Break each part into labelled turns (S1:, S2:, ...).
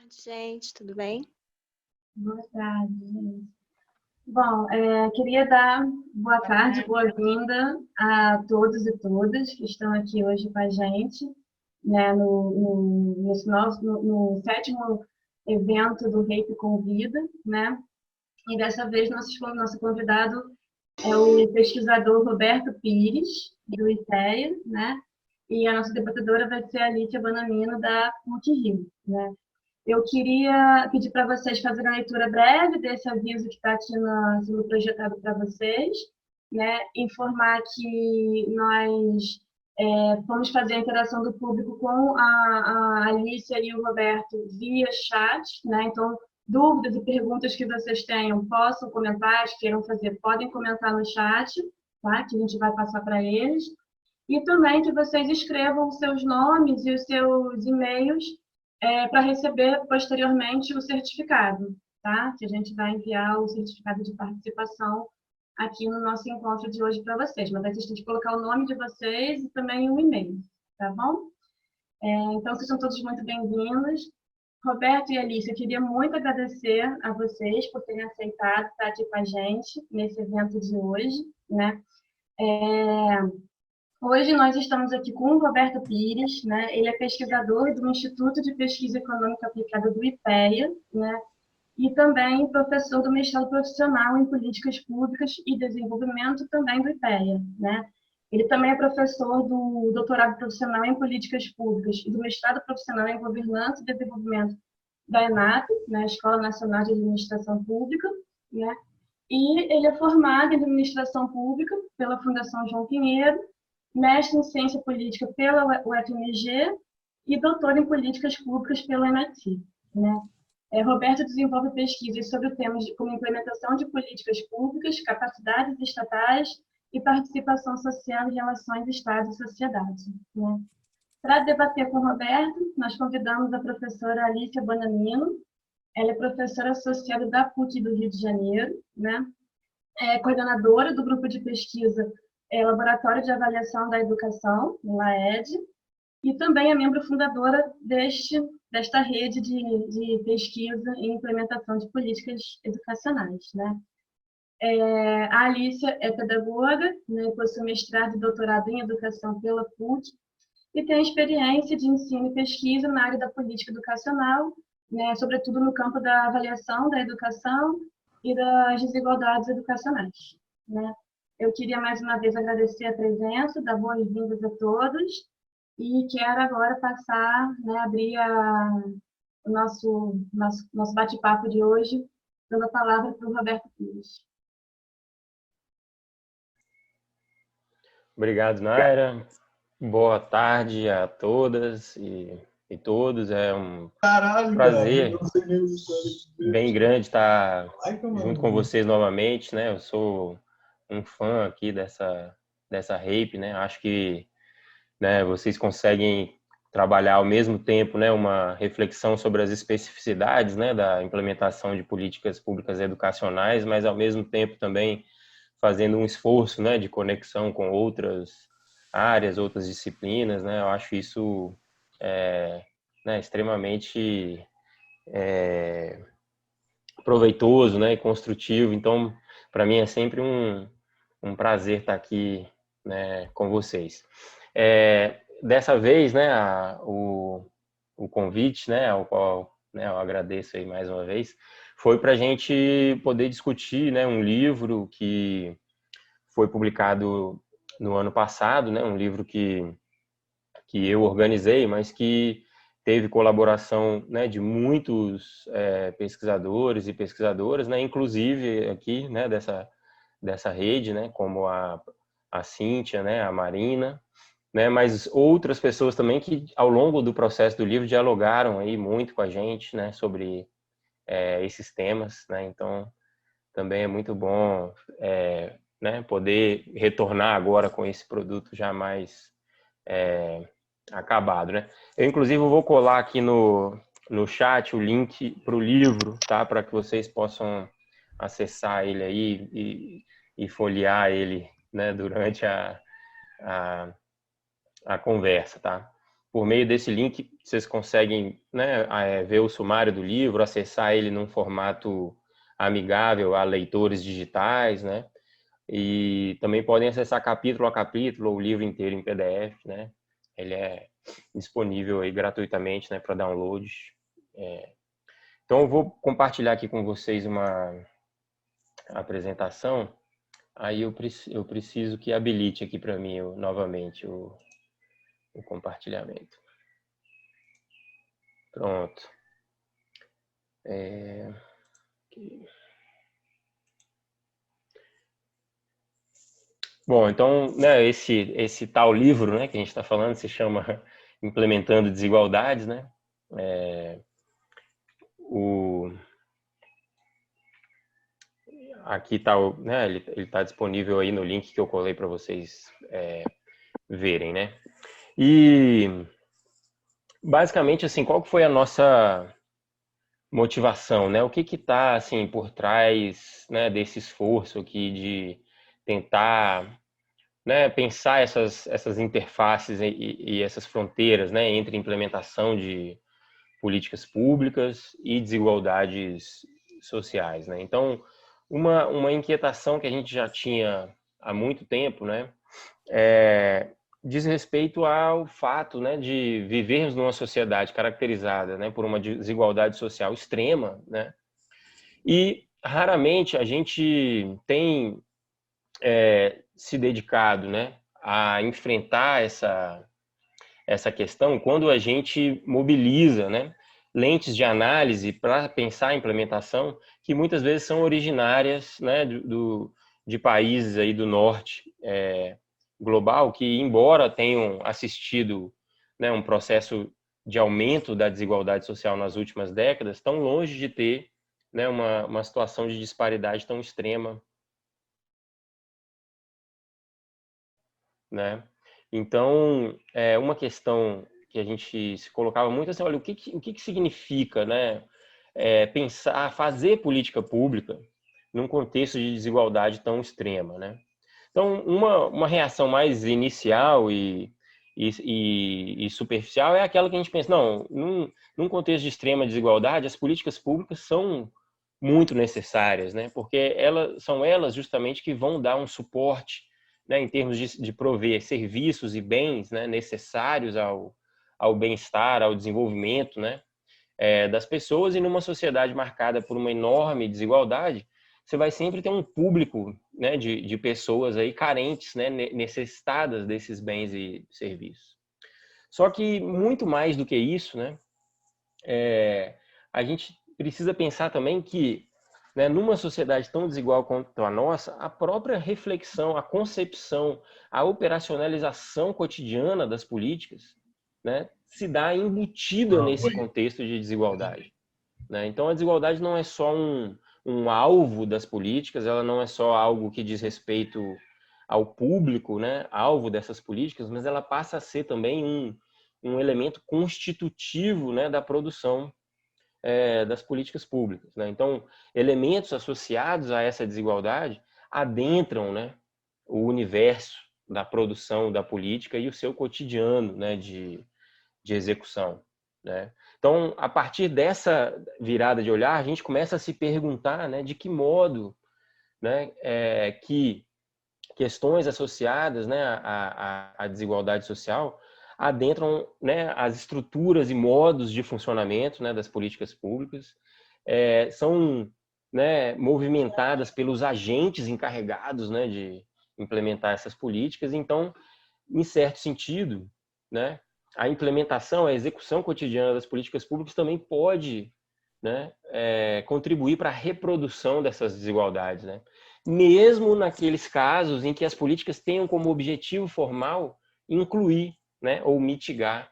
S1: tarde, gente. Tudo bem?
S2: Boa tarde, gente. Bom, queria dar boa tarde, boa-vinda a todos e todas que estão aqui hoje com a gente, né, nesse no sétimo evento do Rape Convida, né? E dessa vez nosso convidado é o pesquisador Roberto Pires, do IPEA, né? E a nossa debatedora vai ser a Lítia Bonamino, da PUC-Rio, né? Eu queria pedir para vocês fazerem a leitura breve desse aviso que está aqui sendo projetado para vocês, né? Informar que nós vamos fazer a interação do público com a Alicia e o Roberto via chat, né? Então, dúvidas e perguntas que vocês tenham, possam comentar, queiram fazer, podem comentar no chat, tá? Que a gente vai passar para eles. E também que vocês escrevam os seus nomes e os seus e-mails para receber posteriormente o certificado, tá? Que a gente vai enviar o certificado de participação aqui no nosso encontro de hoje para vocês. Mas aí vocês têm que colocar o nome de vocês e também o e-mail, tá bom? Então, sejam todos muito bem-vindos. Roberto e Alice, eu queria muito agradecer a vocês por terem aceitado estar aqui com a gente nesse evento de hoje, né? Hoje nós estamos aqui com o Roberto Pires, né? Ele é pesquisador do Instituto de Pesquisa Econômica Aplicada do IPEA, né? E também professor do mestrado profissional em Políticas Públicas e Desenvolvimento também do IPEA, né? Ele também é professor do doutorado profissional em Políticas Públicas e do mestrado profissional em Governança e Desenvolvimento da ENAP, né? Escola Nacional de Administração Pública, né? E ele é formado em Administração Pública pela Fundação João Pinheiro, mestre em Ciência Política pela UFMG e doutor em Políticas Públicas pela MIT, né? Roberto desenvolve pesquisas sobre temas como implementação de políticas públicas, capacidades estatais e participação social em relações Estado e sociedade, né? Para debater com o Roberto, nós convidamos a professora Alicia Bonamino. Ela é professora associada da PUC do Rio de Janeiro, né? É coordenadora do grupo de pesquisa Laboratório de Avaliação da Educação, LAED, e também é membro fundadora desta rede de pesquisa e implementação de políticas educacionais, né? A Alicia é pedagoga, né, possui mestrado e doutorado em educação pela PUC e tem experiência de ensino e pesquisa na área da política educacional, né, sobretudo no campo da avaliação da educação e das desigualdades educacionais, né? Eu queria mais uma vez agradecer a presença, dar boas-vindas a todos e quero agora passar, né, abrir o nosso bate-papo de hoje, dando a palavra para o Roberto Pires.
S3: Obrigado, Naira. Boa tarde a todas e todos. É um prazer bem grande estar junto com vocês novamente, né? Eu sou um fã aqui dessa Rape, né? Acho que, né, vocês conseguem trabalhar ao mesmo tempo, né, uma reflexão sobre as especificidades, né, da implementação de políticas públicas educacionais, mas ao mesmo tempo também fazendo um esforço, né, de conexão com outras áreas, outras disciplinas, né? Eu acho isso né, extremamente proveitoso, né, e construtivo. Então, para mim é sempre um prazer estar aqui, né, com vocês. Dessa vez, né, o convite, né, ao qual, né, eu agradeço aí mais uma vez, foi para a gente poder discutir, né, um livro que foi publicado no ano passado, né, um livro que eu organizei, mas que teve colaboração, né, de muitos pesquisadores e pesquisadoras, né, inclusive aqui, né, dessa rede, né, como a Cíntia, né, a Marina, né, mas outras pessoas também que ao longo do processo do livro dialogaram aí muito com a gente, né, sobre esses temas, né, então também é muito bom né, poder retornar agora com esse produto já mais acabado, né? Eu, inclusive, vou colar aqui no chat o link para o livro, tá? Para que vocês possam acessar ele aí e folhear ele, né, durante a conversa, tá? por meio desse link, vocês conseguem, né, ver o sumário do livro, acessar ele num formato amigável a leitores digitais, né? E também podem acessar capítulo a capítulo ou o livro inteiro em PDF, né? Ele é disponível aí gratuitamente, né, para download. Então eu vou compartilhar aqui com vocês uma apresentação. Aí eu preciso que habilite aqui para mim novamente o compartilhamento. Pronto. Bom, então, né, esse tal livro, né, que a gente está falando se chama Implementando Desigualdades, né? Aqui está, né, ele está disponível aí no link que eu colei para vocês verem, né? E basicamente, assim, qual que foi a nossa motivação, né? O que está assim por trás, né, desse esforço aqui de tentar, né, pensar essas interfaces e essas fronteiras, né, entre implementação de políticas públicas e desigualdades sociais, né? Então, uma inquietação que a gente já tinha há muito tempo, né, diz respeito ao fato, né, de vivermos numa sociedade caracterizada, né, por uma desigualdade social extrema, né, e raramente a gente tem se dedicado, né, a enfrentar essa questão quando a gente mobiliza, né, lentes de análise para pensar a implementação que muitas vezes são originárias, né, de países aí do norte global que, embora tenham assistido, né, um processo de aumento da desigualdade social nas últimas décadas, estão longe de ter, né, uma situação de disparidade tão extrema, né? Então, uma questão que a gente se colocava muito assim, olha, o que significa, né, pensar, fazer política pública num contexto de desigualdade tão extrema, né? Então, uma reação mais inicial e superficial é aquela que a gente pensa, não, num contexto de extrema desigualdade, as políticas públicas são muito necessárias, né? Porque são elas justamente que vão dar um suporte, né, em termos de prover serviços e bens, né, necessários ao bem-estar, ao desenvolvimento, né, das pessoas. E numa sociedade marcada por uma enorme desigualdade, você vai sempre ter um público, né, de pessoas aí carentes, né, necessitadas desses bens e serviços. Só que muito mais do que isso, né, a gente precisa pensar também que, né, numa sociedade tão desigual quanto a nossa, a própria reflexão, a concepção, a operacionalização cotidiana das políticas, né, se dá embutida nesse contexto de desigualdade, né? Então, a desigualdade não é só um alvo das políticas, ela não é só algo que diz respeito ao público, né, alvo dessas políticas, mas ela passa a ser também um elemento constitutivo, né, da produção das políticas públicas, né? Então, elementos associados a essa desigualdade adentram, né, o universo da produção da política e o seu cotidiano, né, de execução, né? Então, a partir dessa virada de olhar, a gente começa a se perguntar, né, de que modo, né, que questões associadas, né, à desigualdade social adentram, né, as estruturas e modos de funcionamento, né, das políticas públicas, são, né, movimentadas pelos agentes encarregados, né, de implementar essas políticas. Então, em certo sentido, né, a implementação, a execução cotidiana das políticas públicas também pode, né, contribuir para a reprodução dessas desigualdades, né? Mesmo naqueles casos em que as políticas tenham como objetivo formal incluir, né, ou mitigar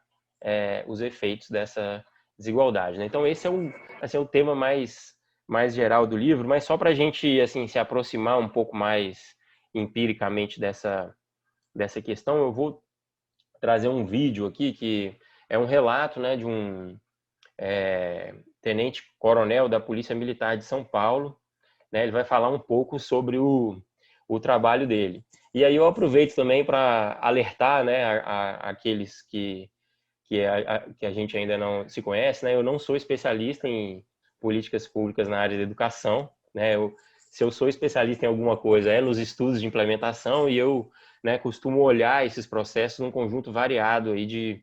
S3: os efeitos dessa desigualdade, né? Então, esse é o tema mais geral do livro, mas só para a gente assim, se aproximar um pouco mais empiricamente dessa questão, eu vou trazer um vídeo aqui que é um relato, né, de um tenente-coronel da Polícia Militar de São Paulo, né? Ele vai falar um pouco sobre o trabalho dele. E aí eu aproveito também para alertar, né, aqueles que que a gente ainda não se conhece, né? Eu não sou especialista em políticas públicas na área da educação, né? Se eu sou especialista em alguma coisa, é nos estudos de implementação, e eu, né, costumo olhar esses processos num conjunto variado aí de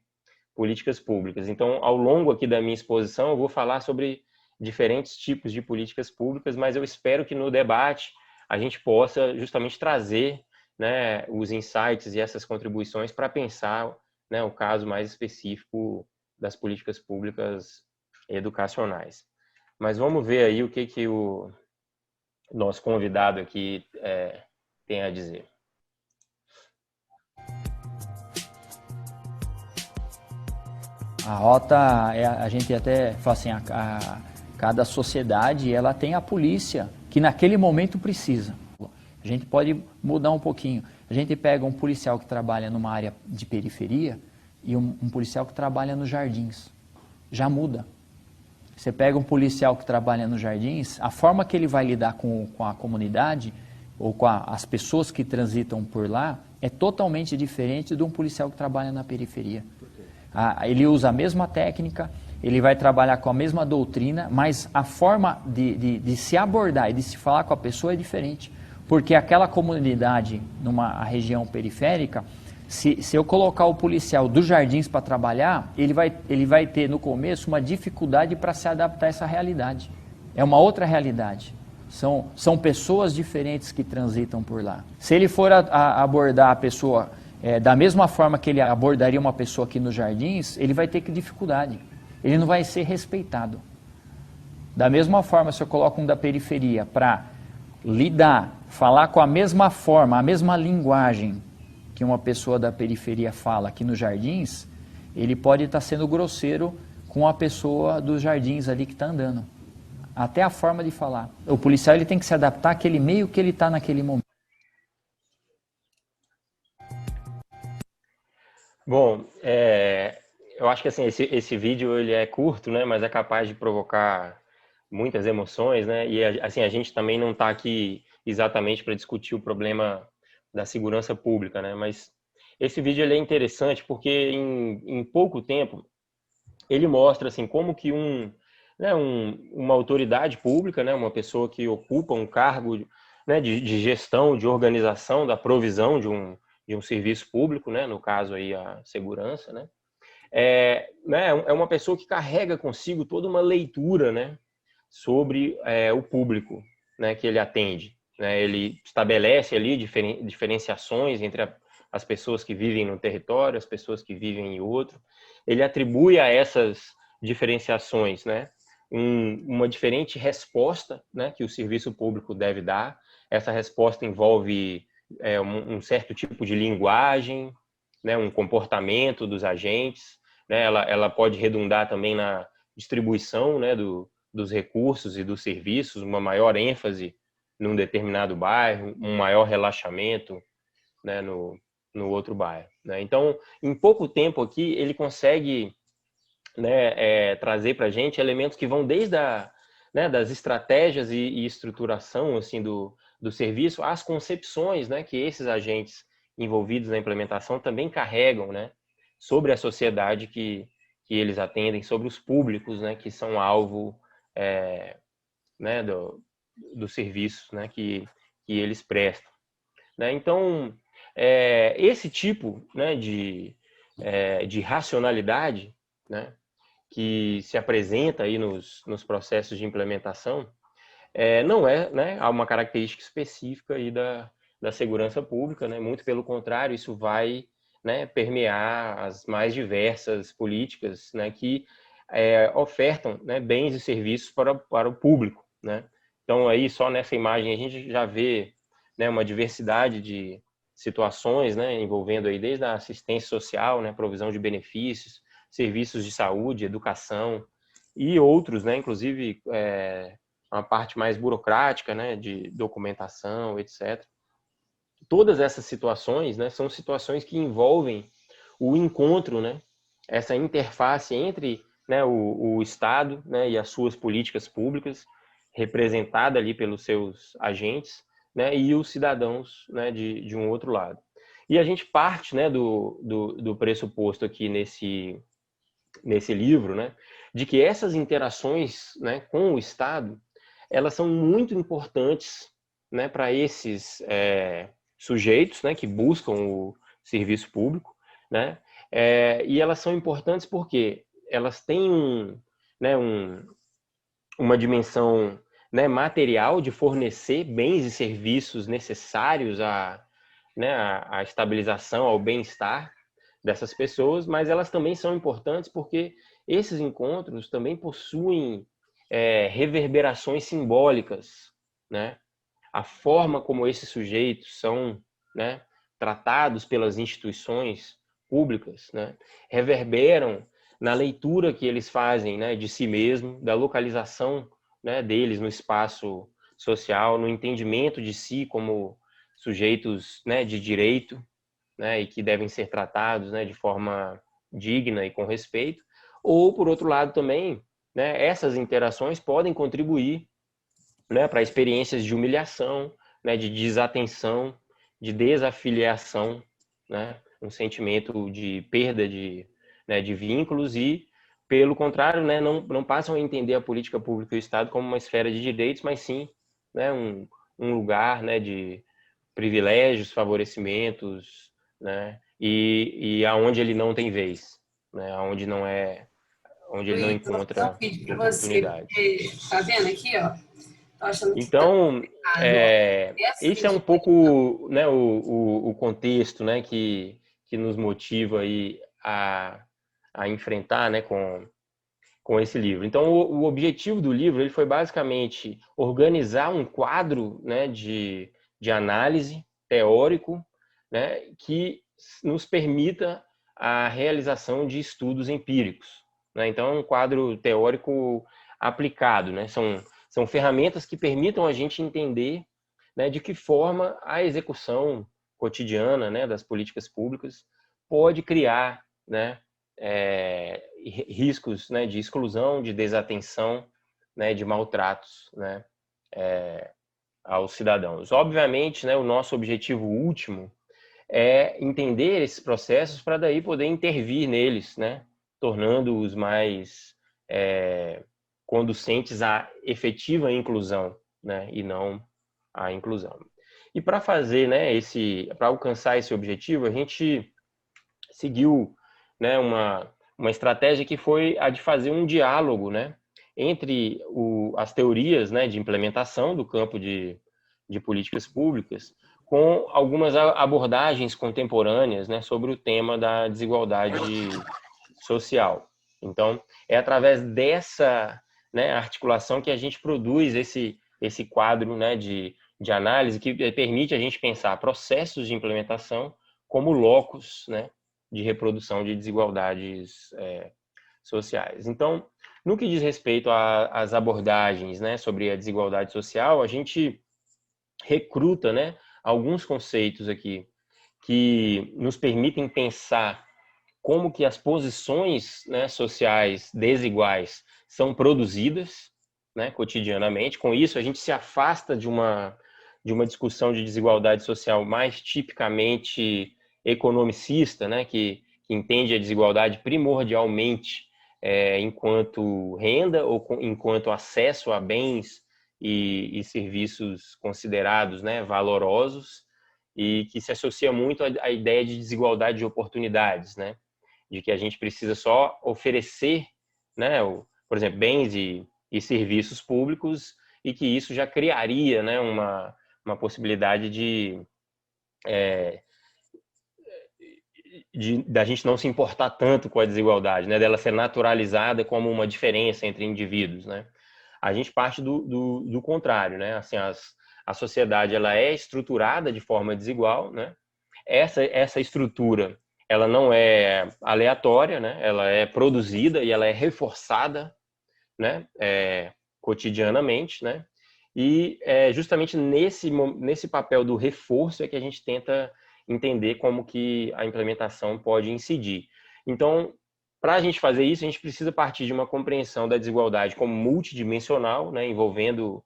S3: políticas públicas. Então, ao longo aqui da minha exposição, eu vou falar sobre diferentes tipos de políticas públicas, mas eu espero que no debate a gente possa justamente trazer, né, os insights e essas contribuições para pensar, né, o caso mais específico das políticas públicas educacionais. Mas vamos ver aí o que o nosso convidado aqui tem a dizer.
S1: A rota, a gente até fala assim, cada sociedade ela tem a polícia que naquele momento precisa. A gente pode mudar um pouquinho. A gente pega um policial que trabalha numa área de periferia e um policial que trabalha nos jardins. Já muda. Você pega um policial que trabalha nos jardins, a forma que ele vai lidar com a comunidade ou com as pessoas que transitam por lá é totalmente diferente de um policial que trabalha na periferia. Ele usa a mesma técnica, ele vai trabalhar com a mesma doutrina, mas a forma de se abordar e de se falar com a pessoa é diferente. Porque aquela comunidade, numa região periférica, se eu colocar o policial dos jardins para trabalhar, ele vai ter no começo uma dificuldade para se adaptar a essa realidade. É uma outra realidade. São pessoas diferentes que transitam por lá. Se ele for abordar a pessoa da mesma forma que ele abordaria uma pessoa aqui nos jardins, ele vai ter dificuldade. Ele não vai ser respeitado. Da mesma forma, se eu coloco um da periferia para lidar, falar com a mesma forma, a mesma linguagem que uma pessoa da periferia fala aqui nos jardins, ele pode estar sendo grosseiro com a pessoa dos jardins ali que está andando. Até a forma de falar. O policial ele tem que se adaptar àquele meio que ele está naquele momento.
S3: Bom, eu acho que assim, esse vídeo ele é curto, né, mas é capaz de provocar muitas emoções, né, e assim, a gente também não está aqui exatamente para discutir o problema da segurança pública, né, mas esse vídeo ele é interessante porque em pouco tempo ele mostra assim, como que uma autoridade pública, né, uma pessoa que ocupa um cargo, né, de gestão, de organização, da provisão de um serviço público, né, no caso aí a segurança, né, é uma pessoa que carrega consigo toda uma leitura, né, sobre o público, né, que ele atende, né, ele estabelece ali diferenciações entre as pessoas que vivem no território, as pessoas que vivem em outro, ele atribui a essas diferenciações, né, uma diferente resposta, né, que o serviço público deve dar. Essa resposta envolve um certo tipo de linguagem, né, um comportamento dos agentes, né, ela pode redundar também na distribuição, né, dos recursos e dos serviços, uma maior ênfase num determinado bairro, um maior relaxamento, né, no outro bairro, né? Então, em pouco tempo aqui, ele consegue, né, trazer para a gente elementos que vão desde das estratégias e estruturação assim do serviço, às concepções, né, que esses agentes envolvidos na implementação também carregam, né, sobre a sociedade que eles atendem, sobre os públicos, né, que são alvo né, do serviço, né, que eles prestam, né? Então, esse tipo, né, de racionalidade, né, que se apresenta aí nos processos de implementação, não é, né, uma característica específica aí da segurança pública, né? Muito pelo contrário, isso vai, né, permear as mais diversas políticas, né, que ofertam, né, bens e serviços para o público, né? Então, aí, só nessa imagem, a gente já vê, né, uma diversidade de situações, né, envolvendo aí desde a assistência social, né, provisão de benefícios, serviços de saúde, educação e outros, né, inclusive uma parte mais burocrática, né, de documentação, etc. Todas essas situações, né, são situações que envolvem o encontro, né, essa interface entre, né, o Estado, né, e as suas políticas públicas, representada ali pelos seus agentes, né, e os cidadãos, né, de um outro lado. E a gente parte, né, do pressuposto aqui nesse livro, né, de que essas interações, né, com o Estado, elas são muito importantes, né, para esses sujeitos, né, que buscam o serviço público, né, e elas são importantes porque elas têm né, uma dimensão, né, material de fornecer bens e serviços necessários né, à estabilização, ao bem-estar dessas pessoas, mas elas também são importantes porque esses encontros também possuem reverberações simbólicas, né? A forma como esses sujeitos são, né, tratados pelas instituições públicas, né, reverberam na leitura que eles fazem, né, de si mesmo, da localização, né, deles no espaço social, no entendimento de si como sujeitos, né, de direito, né, e que devem ser tratados, né, de forma digna e com respeito. Ou, por outro lado, também, né, essas interações podem contribuir, né, para experiências de humilhação, né, de desatenção, de desafiliação, né, um sentimento de perda né, de vínculos e, pelo contrário, né, não passam a entender a política pública e o Estado como uma esfera de direitos, mas sim, né, um lugar, né, de privilégios, favorecimentos, né, e aonde ele não tem vez, né, onde ele não
S4: Luiz, eu vou fazer um
S3: encontra
S4: vídeo para você,
S3: oportunidades.
S4: porque tá vendo aqui, ó? Tô achando que tá
S3: Então,
S4: errado, ó.
S3: esse é um pouco, né, o contexto, né, que nos motiva aí a enfrentar, né, com esse livro. Então, o objetivo do livro ele foi basicamente organizar um quadro, né, de análise teórico, né, que nos permita a realização de estudos empíricos, né? Então, é um quadro teórico aplicado, né? São ferramentas que permitam a gente entender, né, de que forma a execução cotidiana, né, das políticas públicas pode criar, né, riscos, né, de exclusão, de desatenção, né, de maltratos, né, aos cidadãos. Obviamente, né, o nosso objetivo último é entender esses processos para daí poder intervir neles, né, tornando-os mais conducentes à efetiva inclusão, né, e não à inclusão. E para fazer, né, para alcançar esse objetivo, a gente seguiu, né, uma estratégia que foi a de fazer um diálogo, né, entre as teorias, né, de implementação do campo de políticas públicas com algumas abordagens contemporâneas, né, sobre o tema da desigualdade social. Então, é através dessa, né, articulação que a gente produz esse quadro, né, de análise que permite a gente pensar processos de implementação como locus, né, de reprodução de desigualdades sociais. Então, no que diz respeito às abordagens, né, sobre a desigualdade social, a gente recruta, né, alguns conceitos aqui que nos permitem pensar como que as posições, né, sociais desiguais são produzidas, né, cotidianamente. Com isso, a gente se afasta de uma discussão de desigualdade social mais tipicamente economicista, né, que entende a desigualdade primordialmente enquanto renda ou enquanto acesso a bens e serviços considerados, né, valorosos, e que se associa muito à ideia de desigualdade de oportunidades, né, de que a gente precisa só oferecer, né, por exemplo, bens e serviços públicos, e que isso já criaria, né, uma possibilidade da gente não se importar tanto com a desigualdade, né, dela ser naturalizada como uma diferença entre indivíduos, né. A gente parte do contrário, né, assim, a sociedade ela é estruturada de forma desigual, né. Essa estrutura ela não é aleatória, né? Ela é produzida e ela é reforçada, né? Cotidianamente, né? E justamente nesse papel do reforço é que a gente tenta entender como que a implementação pode incidir. Então, para a gente fazer isso, a gente precisa partir de uma compreensão da desigualdade como multidimensional, né? Envolvendo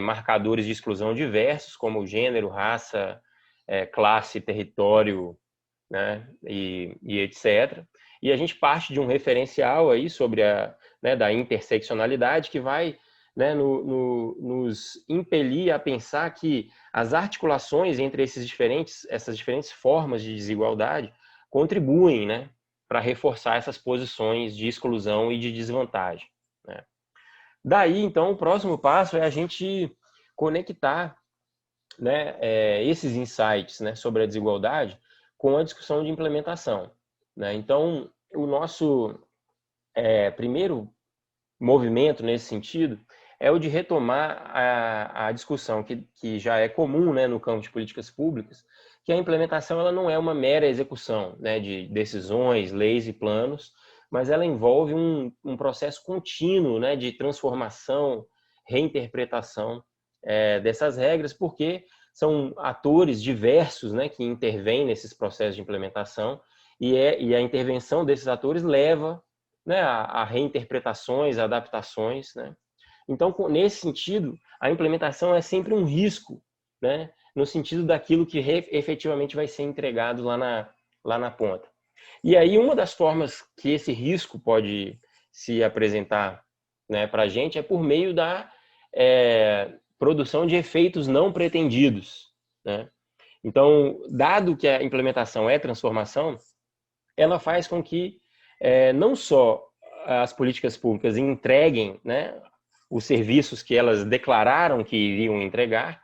S3: marcadores de exclusão diversos, como gênero, raça, classe, território, né, e etc. E a gente parte de um referencial aí sobre da interseccionalidade que vai, né, nos impelir a pensar que as articulações entre essas diferentes formas de desigualdade contribuem, né, para reforçar essas posições de exclusão e de desvantagem, né? Daí, então, o próximo passo é a gente conectar, né, esses insights, né, sobre a desigualdade com a discussão de implementação, né? Então, o nosso primeiro movimento nesse sentido é o de retomar a discussão que já é comum, né, no campo de políticas públicas, que a implementação ela não é uma mera execução, né, de decisões, leis e planos, mas ela envolve um processo contínuo, né, de transformação, reinterpretação dessas regras, porque são atores diversos, né, que intervêm nesses processos de implementação, e a intervenção desses atores leva, né, a reinterpretações, adaptações, né? Então, nesse sentido, a implementação é sempre um risco, né, no sentido daquilo que efetivamente vai ser entregado lá na ponta. E aí, uma das formas que esse risco pode se apresentar, né, para a gente é por meio da produção de efeitos não pretendidos, né? Então, dado que a implementação é transformação, ela faz com que não só as políticas públicas entreguem, né, os serviços que elas declararam que iriam entregar,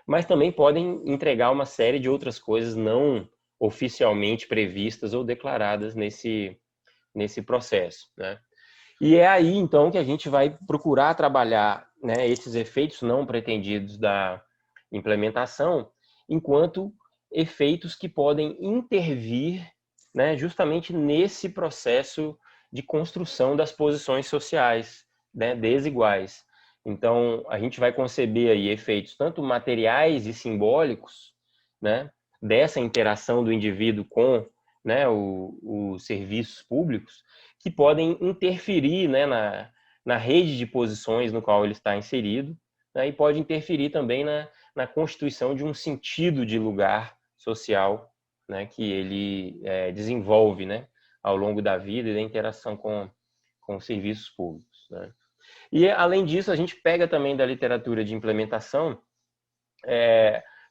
S3: mas também podem entregar uma série de outras coisas não oficialmente previstas ou declaradas nesse processo, né? E é aí, então, que a gente vai procurar trabalhar, né, esses efeitos não pretendidos da implementação enquanto efeitos que podem intervir, né, justamente nesse processo de construção das posições sociais, né, desiguais. Então, a gente vai conceber aí efeitos tanto materiais e simbólicos, né, dessa interação do indivíduo com, né, os serviços públicos, que podem interferir, né, na rede de posições no qual ele está inserido, né, e pode interferir também na constituição de um sentido de lugar social, né, que ele desenvolve, né, ao longo da vida e da interação com os serviços públicos, né? E, além disso, a gente pega também da literatura de implementação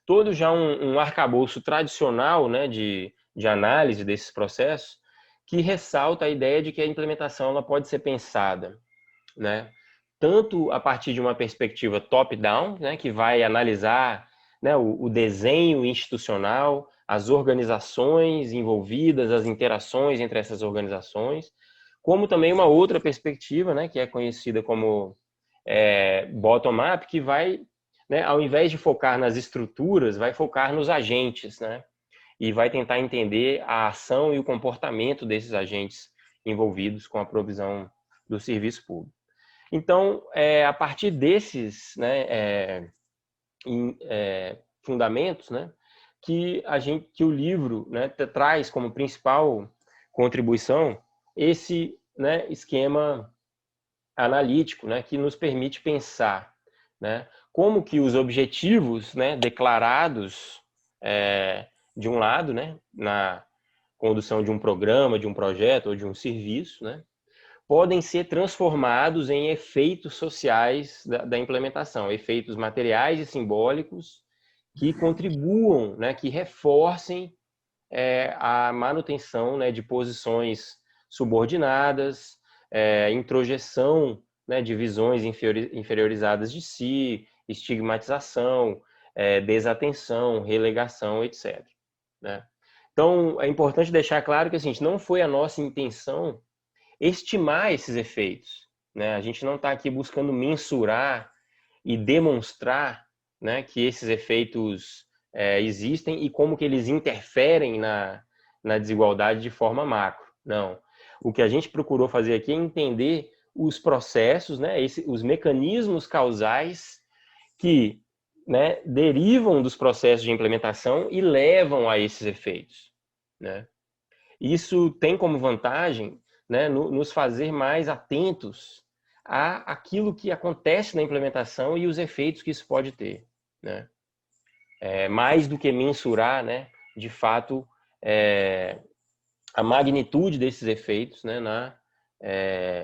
S3: todo já um arcabouço tradicional, né, de análise desses processos, que ressalta a ideia de que a implementação ela pode ser pensada, né, tanto a partir de uma perspectiva top-down, né, que vai analisar, né, o desenho institucional, as organizações envolvidas, as interações entre essas organizações, como também uma outra perspectiva, né, que é conhecida como bottom-up, que vai, né, ao invés de focar nas estruturas, vai focar nos agentes, né, e vai tentar entender a ação e o comportamento desses agentes envolvidos com a provisão do serviço público. Então, a partir desses, né, fundamentos, né, que o livro, né, traz como principal contribuição esse, né, esquema analítico, né, que nos permite pensar, né, como que os objetivos, né, declarados de um lado, né, na condução de um programa, de um projeto ou de um serviço, né, podem ser transformados em efeitos sociais da implementação, efeitos materiais e simbólicos que contribuam, né, que reforcem a manutenção, né, de posições subordinadas, introjeção, né, de visões inferiorizadas de si, estigmatização, desatenção, relegação, etc., né? Então, é importante deixar claro que assim, não foi a nossa intenção estimar esses efeitos, né? A gente não está aqui buscando mensurar e demonstrar, né, que esses efeitos existem e como que eles interferem na desigualdade de forma macro. Não. O que a gente procurou fazer aqui é entender os processos, né, os mecanismos causais que, né, derivam dos processos de implementação e levam a esses efeitos, né? Isso tem como vantagem, né, nos fazer mais atentos àquilo que acontece na implementação e os efeitos que isso pode ter, né? Mais do que mensurar, né, de fato, a magnitude desses efeitos, né, na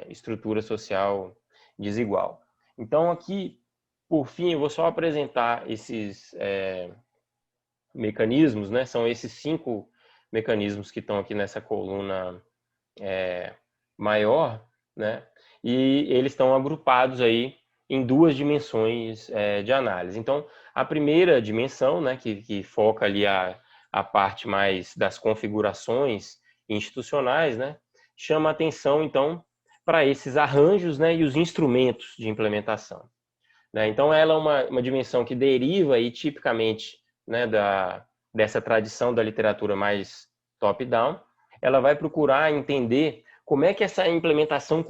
S3: estrutura social desigual. Então, aqui, por fim, eu vou só apresentar esses mecanismos, né? São esses 5 mecanismos que estão aqui nessa coluna maior, né? E eles estão agrupados aí em 2 dimensões de análise. Então, a primeira dimensão, né, que foca ali a parte mais das configurações institucionais, né, chama atenção, então, para esses arranjos, né, e os instrumentos de implementação. Né? Então, ela é uma dimensão que deriva aí, tipicamente, né, dessa tradição da literatura mais top-down. Ela vai procurar entender como é que essa implementação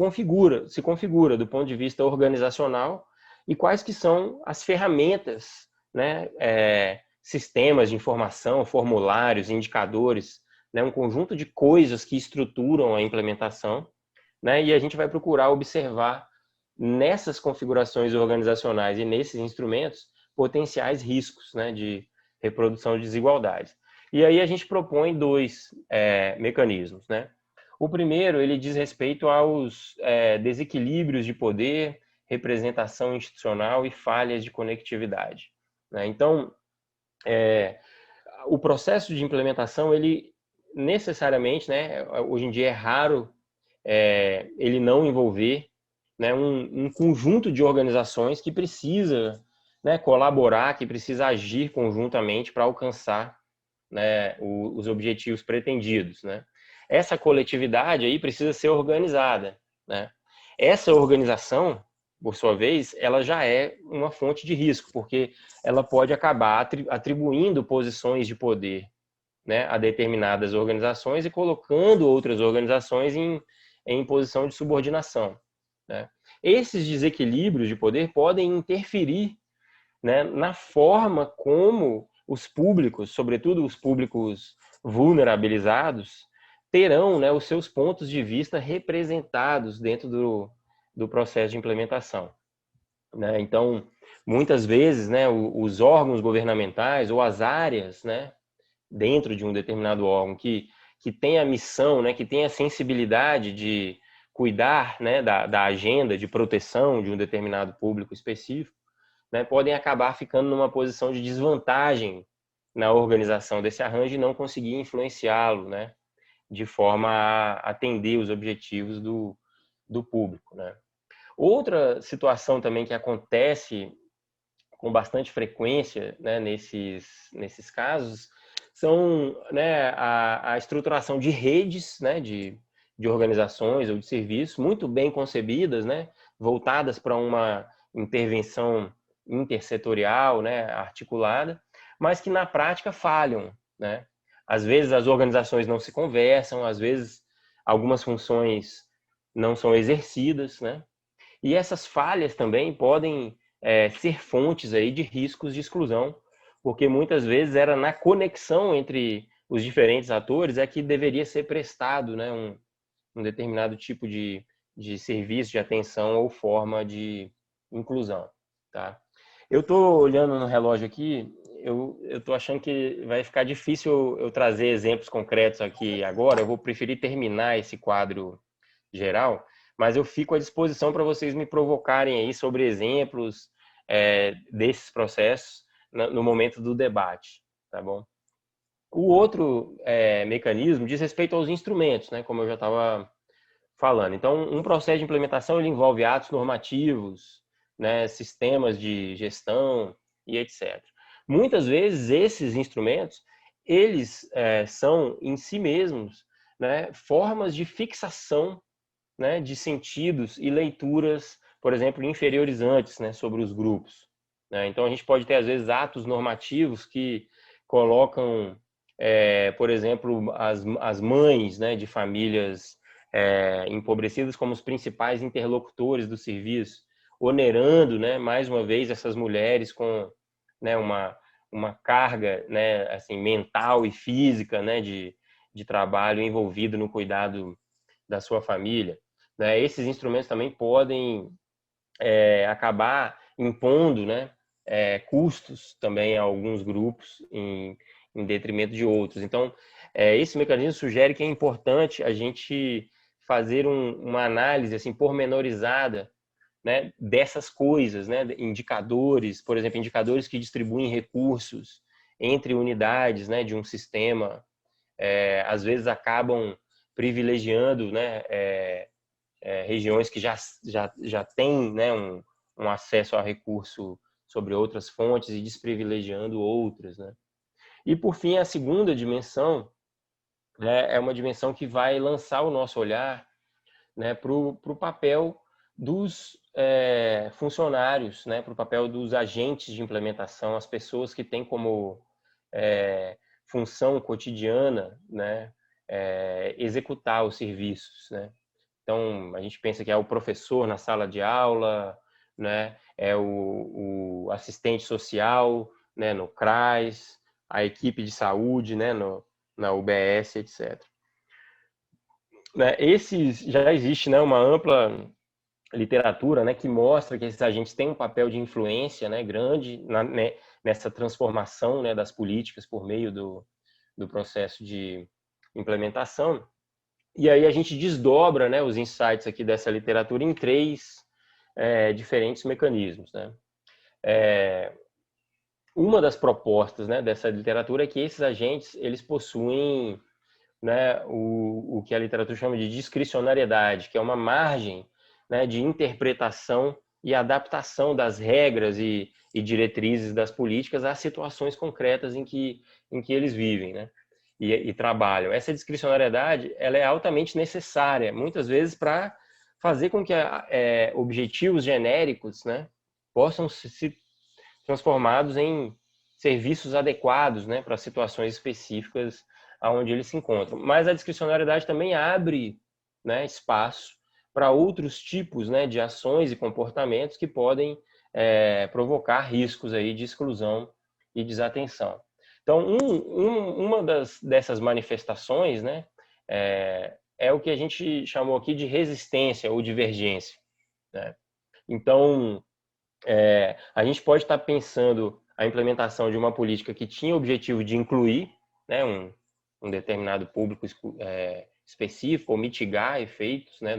S3: se configura do ponto de vista organizacional e quais que são as ferramentas, né, sistemas de informação, formulários, indicadores, né, um conjunto de coisas que estruturam a implementação, né, e a gente vai procurar observar nessas configurações organizacionais e nesses instrumentos potenciais riscos, né, de reprodução de desigualdades. E aí a gente propõe 2 mecanismos, né? O primeiro, ele diz respeito aos desequilíbrios de poder, representação institucional e falhas de conectividade, né? Então, o processo de implementação, ele necessariamente, né, hoje em dia é raro ele não envolver, né, um conjunto de organizações que precisa, né, colaborar, que precisa agir conjuntamente para alcançar, né, os objetivos pretendidos, né? Essa coletividade aí precisa ser organizada, né? Essa organização, por sua vez, ela já é uma fonte de risco, porque ela pode acabar atribuindo posições de poder, né, a determinadas organizações e colocando outras organizações em posição de subordinação, né? Esses desequilíbrios de poder podem interferir, né, na forma como os públicos, sobretudo os públicos vulnerabilizados, terão, né, os seus pontos de vista representados dentro do processo de implementação, né? Então, muitas vezes, né, os órgãos governamentais ou as áreas, né, dentro de um determinado órgão que tem a missão, né, que tem a sensibilidade de cuidar, né, da agenda de proteção de um determinado público específico, né, podem acabar ficando numa posição de desvantagem na organização desse arranjo e não conseguir influenciá-lo, né, de forma a atender os objetivos do público, né? Outra situação também que acontece com bastante frequência, né, nesses casos são, né, a estruturação de redes, né, de organizações ou de serviços muito bem concebidas, né, voltadas para uma intervenção intersetorial, né, articulada, mas que na prática falham, né? Às vezes as organizações não se conversam, às vezes algumas funções não são exercidas, né? E essas falhas também podem ser fontes aí de riscos de exclusão, porque muitas vezes era na conexão entre os diferentes atores que deveria ser prestado, né, um determinado tipo de serviço, de atenção ou forma de inclusão, tá? Eu estou olhando no relógio aqui, eu estou achando que vai ficar difícil eu trazer exemplos concretos aqui agora, eu vou preferir terminar esse quadro geral, mas eu fico à disposição para vocês me provocarem aí sobre exemplos desses processos no momento do debate, tá bom? O outro mecanismo diz respeito aos instrumentos, né, como eu já estava falando. Então, um processo de implementação ele envolve atos normativos, né, sistemas de gestão e etc. Muitas vezes esses instrumentos eles são em si mesmos, né, formas de fixação, né, de sentidos e leituras, por exemplo, inferiorizantes, né, sobre os grupos, né? Então a gente pode ter às vezes atos normativos que colocam, por exemplo, as mães, né, de famílias empobrecidas como os principais interlocutores do serviço, onerando, né, mais uma vez essas mulheres com, né, uma carga, né, assim, mental e física, né, de trabalho envolvido no cuidado da sua família, né? Esses instrumentos também podem acabar impondo, né, custos também a alguns grupos em detrimento de outros. Então, esse mecanismo sugere que é importante a gente fazer uma análise assim pormenorizada, né, dessas coisas, né, indicadores, por exemplo, indicadores que distribuem recursos entre unidades, né, de um sistema, às vezes acabam privilegiando, né, regiões que já têm, né, um acesso a recurso sobre outras fontes e desprivilegiando outras, né? E por fim, a segunda dimensão, né, é uma dimensão que vai lançar o nosso olhar, né, para o papel dos funcionários, né, para o papel dos agentes de implementação, as pessoas que têm como função cotidiana, né, executar os serviços, né? Então, a gente pensa que é o professor na sala de aula, né, é o assistente social, né, no CRAS, a equipe de saúde, né, na UBS, etc. Né, já existe, né, uma ampla literatura, né, que mostra que esses agentes têm um papel de influência, né, grande nessa transformação, né, das políticas por meio do processo de implementação. E aí a gente desdobra, né, os insights aqui dessa literatura em três diferentes mecanismos, né? Uma das propostas, né, dessa literatura é que esses agentes eles possuem, né, o que a literatura chama de discricionariedade, que é uma margem, né, de interpretação e adaptação das regras e diretrizes das políticas às situações concretas em que eles vivem, né, e trabalham. Essa discricionariedade ela é altamente necessária, muitas vezes, para fazer com que objetivos genéricos, né, possam se transformados em serviços adequados, né, para situações específicas aonde eles se encontram. Mas a discricionariedade também abre, né, espaço para outros tipos, né, de ações e comportamentos que podem provocar riscos aí de exclusão e desatenção. Então, uma dessas manifestações, né, é o que a gente chamou aqui de resistência ou divergência, né? Então, a gente pode estar pensando a implementação de uma política que tinha o objetivo de incluir, né, um determinado público específico ou mitigar efeitos, né,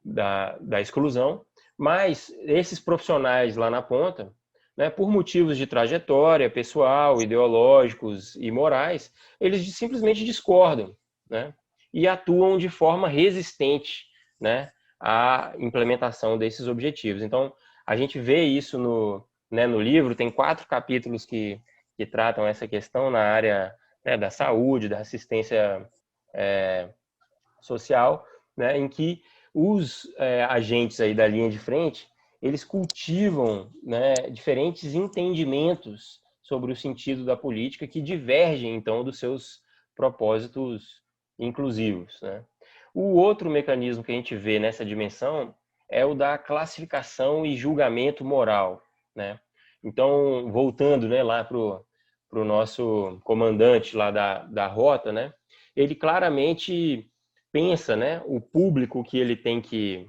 S3: da exclusão, mas esses profissionais lá na ponta, né, por motivos de trajetória pessoal, ideológicos e morais, eles simplesmente discordam, né, e atuam de forma resistente, né, à implementação desses objetivos. Então, a gente vê isso no livro, tem 4 capítulos que tratam essa questão na área, né, da saúde, da assistência social, né, em que os agentes aí da linha de frente, eles cultivam, né, diferentes entendimentos sobre o sentido da política que divergem, então, dos seus propósitos inclusivos, né? O outro mecanismo que a gente vê nessa dimensão é o da classificação e julgamento moral, né? Então, voltando, né, lá para o nosso comandante lá da rota, né? Ele claramente pensa, né, o público que ele tem que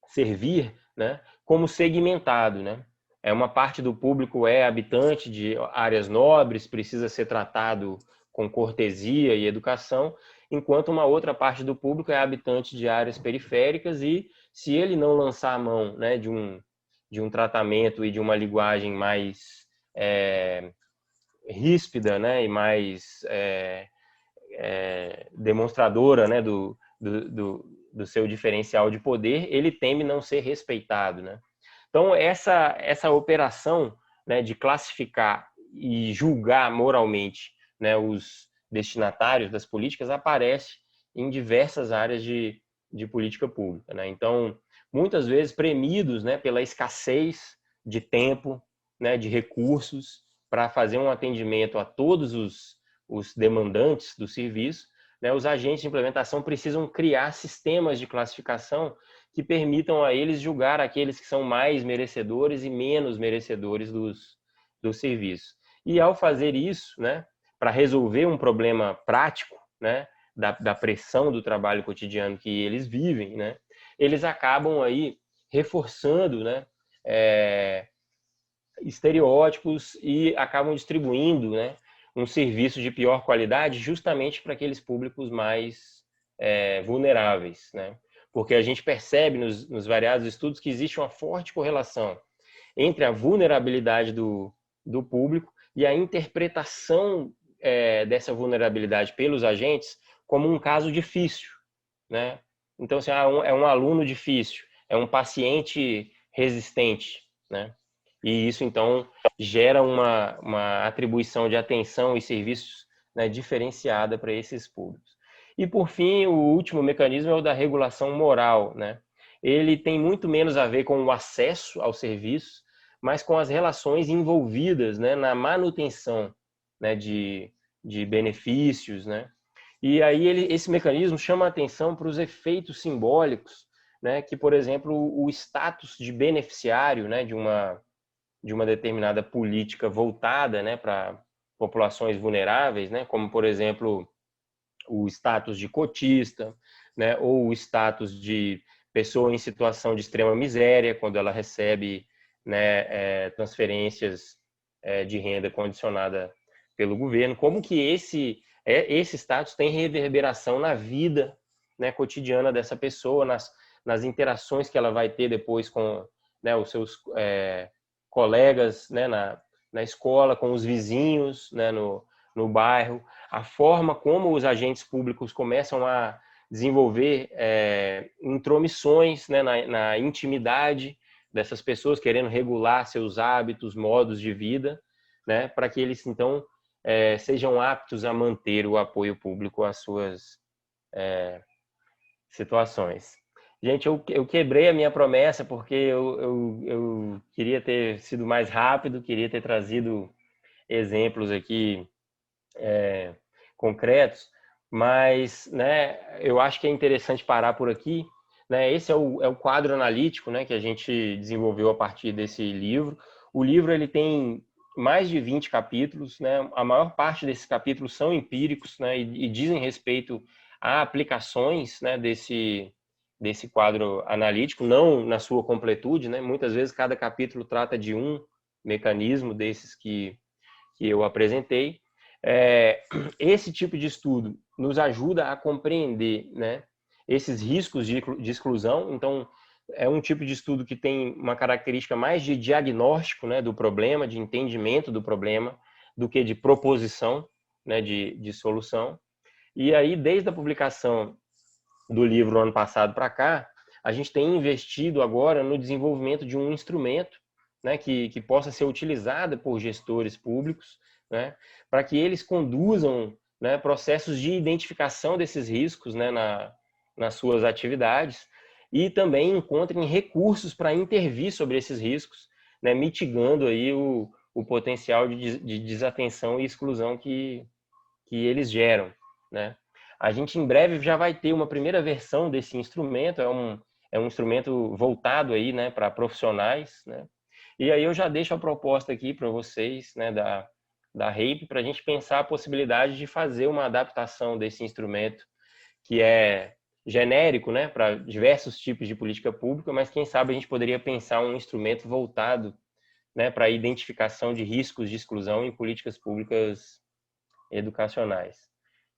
S3: servir, né, como segmentado, né? Uma parte do público é habitante de áreas nobres, precisa ser tratado com cortesia e educação, enquanto uma outra parte do público é habitante de áreas periféricas e, se ele não lançar a mão, né, de um tratamento e de uma linguagem mais ríspida, né, e mais demonstradora, né, do seu diferencial de poder, ele teme não ser respeitado, né? Então, essa operação, né, de classificar e julgar moralmente, né, os destinatários das políticas aparece em diversas áreas de política pública, né? Então, muitas vezes premidos, né, pela escassez de tempo, né, de recursos para fazer um atendimento a todos os demandantes do serviço, né, os agentes de implementação precisam criar sistemas de classificação que permitam a eles julgar aqueles que são mais merecedores e menos merecedores dos serviços. E ao fazer isso, né, para resolver um problema prático, né, da pressão do trabalho cotidiano que eles vivem, né, eles acabam aí reforçando, né, estereótipos e acabam distribuindo, né, um serviço de pior qualidade justamente para aqueles públicos mais vulneráveis, né? Porque a gente percebe nos variados estudos que existe uma forte correlação entre a vulnerabilidade do público e a interpretação dessa vulnerabilidade pelos agentes como um caso difícil, né? Então, assim, é um aluno difícil, é um paciente resistente, né? E isso, então, gera uma atribuição de atenção e serviços, né, diferenciada para esses públicos. E, por fim, o último mecanismo é o da regulação moral, né? Ele tem muito menos a ver com o acesso ao serviço, mas com as relações envolvidas, né, na manutenção, né, de benefícios, né? E aí esse mecanismo chama a atenção para os efeitos simbólicos, né, que, por exemplo, o status de beneficiário, né, de uma determinada política voltada, né, para populações vulneráveis, né, como, por exemplo, o status de cotista, né, ou o status de pessoa em situação de extrema miséria, quando ela recebe, né, transferências de renda condicionada pelo governo, como que esse status tem reverberação na vida, né, cotidiana dessa pessoa, nas interações que ela vai ter depois com, né, os seus colegas, né, na escola, com os vizinhos, né, no bairro, a forma como os agentes públicos começam a desenvolver intromissões, né, na intimidade dessas pessoas, querendo regular seus hábitos, modos de vida, né, para que eles, então, sejam aptos a manter o apoio público às suas situações. Gente, eu quebrei a minha promessa porque eu queria ter sido mais rápido, queria ter trazido exemplos aqui concretos, mas, né, eu acho que é interessante parar por aqui, né? Esse é o quadro analítico, né, que a gente desenvolveu a partir desse livro. O livro ele tem mais de 20 capítulos, né? A maior parte desses capítulos são empíricos, né, e dizem respeito a aplicações, né, desse quadro analítico, não na sua completude, né? Muitas vezes cada capítulo trata de um mecanismo desses que eu apresentei. Esse tipo de estudo nos ajuda a compreender, né, esses riscos de exclusão. Então, é um tipo de estudo que tem uma característica mais de diagnóstico, né, do problema, de entendimento do problema, do que de proposição, né, de solução. E aí, desde a publicação do livro ano passado para cá, a gente tem investido agora no desenvolvimento de um instrumento, né, que possa ser utilizado por gestores públicos, né, para que eles conduzam, né, processos de identificação desses riscos, né, nas suas atividades, e também encontrem recursos para intervir sobre esses riscos, né, mitigando aí o potencial de desatenção e exclusão que eles geram, né. A gente em breve já vai ter uma primeira versão desse instrumento, é um instrumento voltado aí, né, para profissionais, né. E aí eu já deixo a proposta aqui para vocês, né, da RAPE, para a gente pensar a possibilidade de fazer uma adaptação desse instrumento que é genérico, né, para diversos tipos de política pública, mas quem sabe a gente poderia pensar um instrumento voltado, né, para a identificação de riscos de exclusão em políticas públicas educacionais.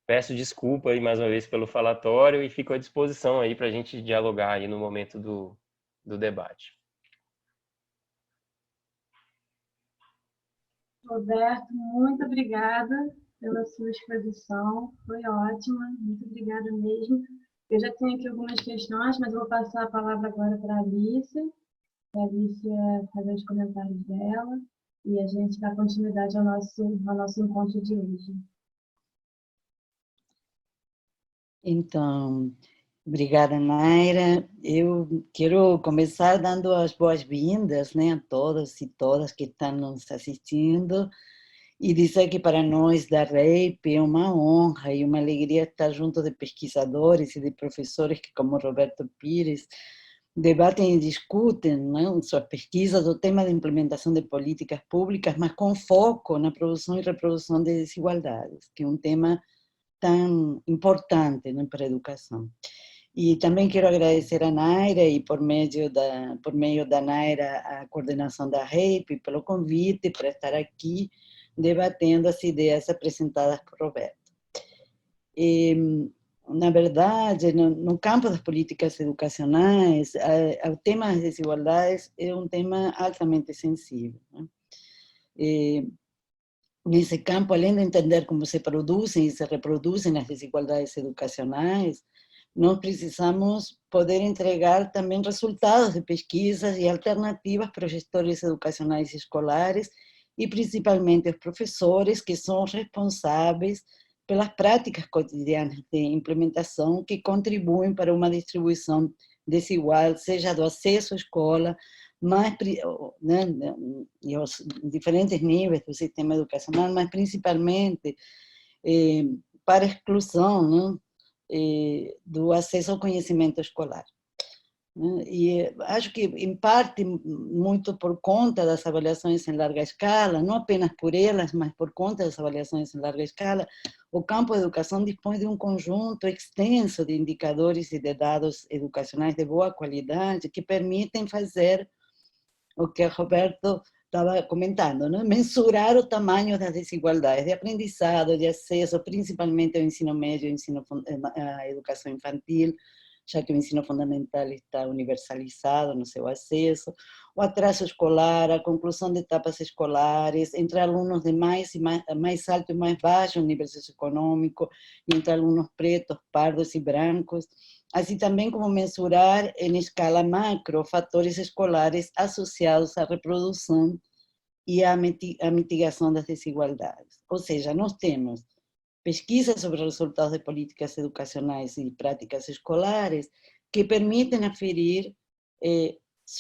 S3: Peço desculpa aí mais uma vez pelo falatório e fico à disposição aí para a gente dialogar aí no momento do debate.
S2: Roberto, muito obrigada pela sua exposição, foi ótima, muito obrigada mesmo. Eu já tenho aqui algumas questões, mas eu vou passar a palavra agora para a Alicia fazer os comentários dela e a gente dá continuidade ao nosso encontro de hoje.
S5: Então, obrigada, Naira. Eu quero começar dando as boas-vindas, né, a todos e todas que estão nos assistindo e dizer que para nós da RAPE é uma honra e uma alegria estar junto de pesquisadores e de professores que, como Roberto Pires, debatem e discutem, né, suas pesquisas o tema de implementação de políticas públicas, mas com foco na produção e reprodução de desigualdades, que é um tema tão importante, né, para a educação. E também quero agradecer a Naira e por meio da Naira a coordenação da RAPE pelo convite para estar aqui debatendo as ideias apresentadas por Roberto. Na verdade, no campo das políticas educacionais, o tema das desigualdades é um tema altamente sensível, né? Nesse campo, além de entender como se produzem e se reproduzem as desigualdades educacionais, nós precisamos poder entregar também resultados de pesquisas e alternativas para os gestores educacionais escolares e principalmente os professores, que são responsáveis pelas práticas cotidianas de implementação que contribuem para uma distribuição desigual, seja do acesso à escola, né, e os diferentes níveis do sistema educacional, mas principalmente para a exclusão, né, do acesso ao conhecimento escolar. E acho que, em parte, muito por conta das avaliações em larga escala, não apenas por elas, mas por conta das avaliações em larga escala, o campo da educação dispõe de um conjunto extenso de indicadores e de dados educacionais de boa qualidade que permitem fazer o que o Roberto estava comentando, né? Mensurar o tamanho das desigualdades de aprendizado, de acesso, principalmente ao ensino médio, à educação infantil, já que o ensino fundamental está universalizado no seu acesso, o atraso escolar, a conclusão de etapas escolares, entre alunos de mais alto e mais baixo nível socioeconômico, e entre alunos pretos, pardos e brancos, assim também como mensurar em escala macro fatores escolares associados à reprodução e à mitigação das desigualdades. Ou seja, nós temos pesquisas sobre resultados de políticas educacionais e práticas escolares que permitem aferir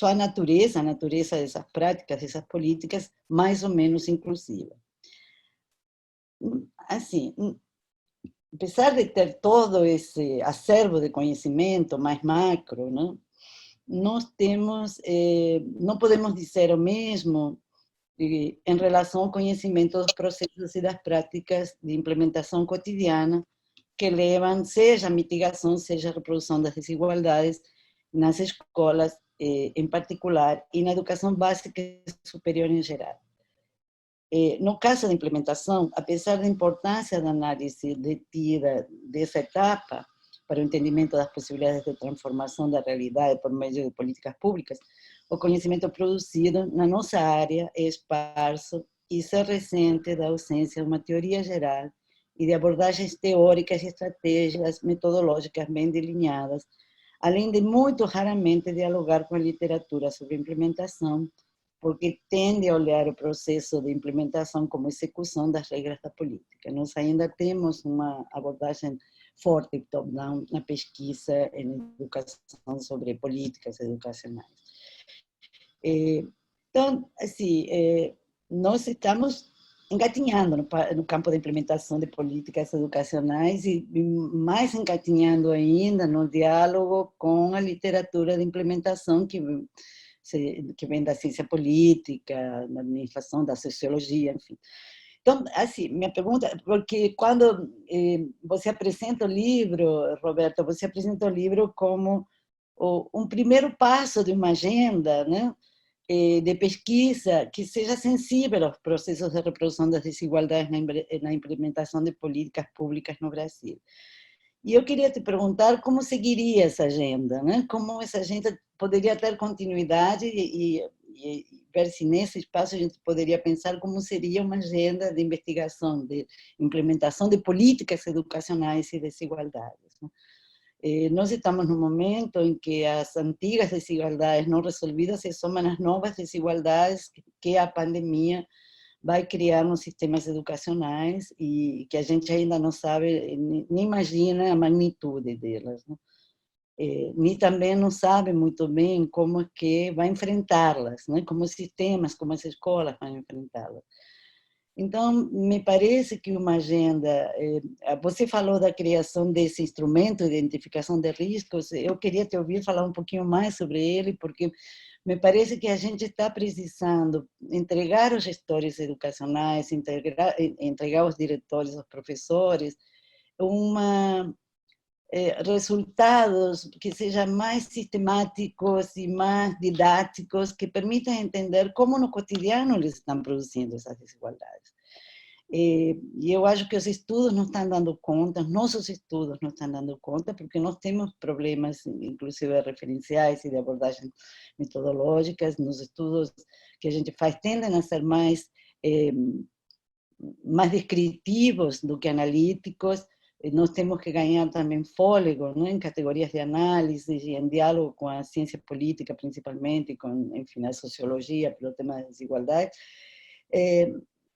S5: a natureza dessas práticas, dessas políticas, mais ou menos inclusiva. Assim, apesar de ter todo esse acervo de conhecimento mais macro, né, nós temos, não podemos dizer o mesmo em relação ao conhecimento dos processos e das práticas de implementação cotidiana que levam, seja a mitigação, seja a reprodução das desigualdades nas escolas em particular e na educação básica e superior em geral. No caso da implementação, apesar da importância da análise detida dessa etapa para o entendimento das possibilidades de transformação da realidade por meio de políticas públicas, o conhecimento produzido na nossa área é esparso e se ressente da ausência de uma teoria geral e de abordagens teóricas e estratégias metodológicas bem delineadas, além de muito raramente dialogar com a literatura sobre implementação, porque tende a olhar o processo de implementação como execução das regras da política. Nós ainda temos uma abordagem forte top-down na pesquisa em educação sobre políticas educacionais. Então, assim, nós estamos engatinhando no campo da implementação de políticas educacionais e mais engatinhando ainda no diálogo com a literatura de implementação que vem da ciência política, da administração, da sociologia, enfim. Então, assim, minha pergunta, porque quando você apresenta o livro, Roberto, você apresenta o livro como um primeiro passo de uma agenda, né, de pesquisa que seja sensível aos processos de reprodução das desigualdades na implementação de políticas públicas no Brasil. E eu queria te perguntar como seguiria essa agenda, né? Como essa agenda poderia ter continuidade e ver se nesse espaço a gente poderia pensar como seria uma agenda de investigação, de implementação de políticas educacionais e desigualdades, né? Nós estamos num momento em que as antigas desigualdades não resolvidas se somam às novas desigualdades que a pandemia vai criar nos sistemas educacionais e que a gente ainda não sabe, nem imagina a magnitude delas, né? Nem também não sabe muito bem como é que vai enfrentá-las, né? Como os sistemas, como as escolas vão enfrentá-las. Então, me parece que uma agenda... Você falou da criação desse instrumento de identificação de riscos, eu queria te ouvir falar um pouquinho mais sobre ele, porque me parece que a gente está precisando entregar aos gestores educacionais, entregar aos diretores, aos professores, resultados que sejam mais sistemáticos e mais didáticos, que permitam entender como no cotidiano eles estão produzindo essas desigualdades. E eu acho que os estudos não estão dando conta, nossos estudos não estão dando conta, porque nós temos problemas, inclusive referenciais e de abordagem metodológicas, nos estudos que a gente faz, tendem a ser mais descritivos do que analíticos. Nós temos que ganhar também fôlego, não, em categorias de análise e em diálogo com a ciência política, principalmente, com, enfim, a sociologia, pelo tema da desigualdade.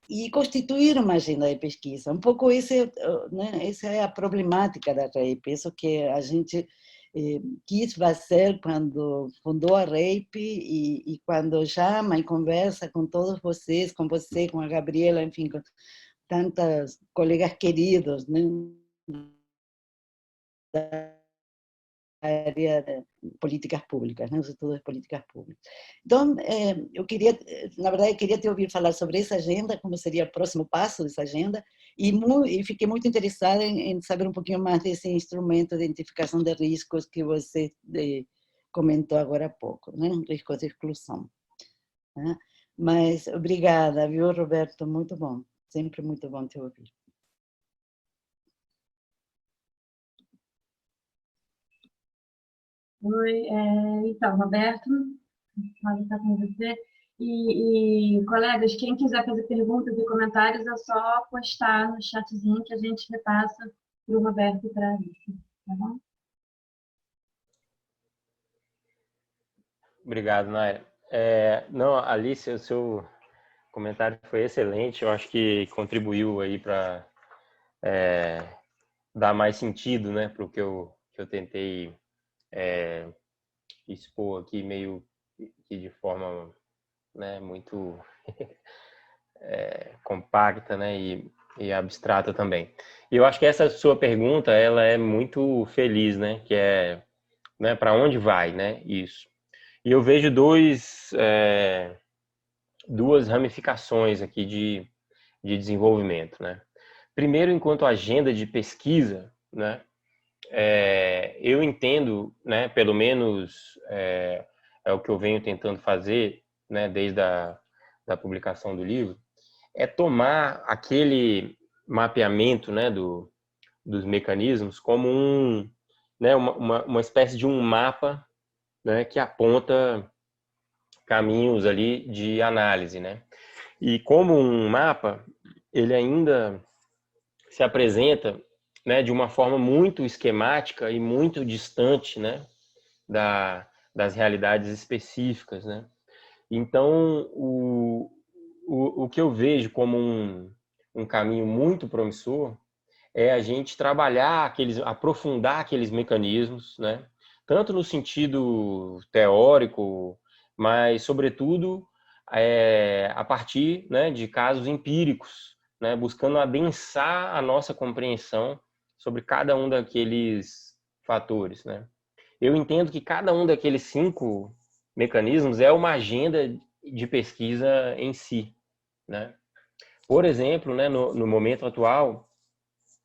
S5: E constituir uma agenda de pesquisa. Um pouco essa é a problemática da REIP, isso que a gente quis fazer quando fundou a REIP e quando chama e conversa com todos vocês, com você, com a Gabriela, enfim, com tantos colegas queridos, né, da área de políticas públicas, né, os estudos de políticas públicas. Então, eu queria, na verdade, queria te ouvir falar sobre essa agenda, como seria o próximo passo dessa agenda, e fiquei muito interessada em saber um pouquinho mais desse instrumento de identificação de riscos que você comentou agora há pouco, né, riscos de exclusão. Né? Mas obrigada, viu, Roberto? Muito bom, sempre muito bom te ouvir.
S2: Oi, então, Roberto, pode estar com você. E, colegas, quem quiser fazer perguntas e comentários, é só postar no chatzinho que a gente repassa para o Roberto e para a Alice, tá bom?
S3: Obrigado, Naira. Não, Alice, o seu comentário foi excelente. Eu acho que contribuiu aí para dar mais sentido, né, para o que eu tentei expor aqui, meio que de forma, né, muito compacta, né, e abstrata também. E eu acho que essa sua pergunta, ela é muito feliz, né, que é, né, para onde vai, né, isso. E eu vejo duas ramificações aqui de desenvolvimento, né. Primeiro, enquanto agenda de pesquisa, né, eu entendo, né, pelo menos é o que eu venho tentando fazer, né, desde da publicação do livro, é tomar aquele mapeamento, né, dos mecanismos como né, uma espécie de um mapa, né, que aponta caminhos ali de análise, né? E como um mapa, ele ainda se apresenta, né, de uma forma muito esquemática e muito distante, né, das realidades específicas, né? Então, o que eu vejo como um caminho muito promissor é a gente trabalhar aprofundar aqueles mecanismos, né? Tanto no sentido teórico, mas, sobretudo, a partir, né, de casos empíricos, né, buscando adensar a nossa compreensão sobre cada um daqueles fatores, né? Eu entendo que cada um daqueles 5 mecanismos é uma agenda de pesquisa em si, né? Por exemplo, né, no momento atual,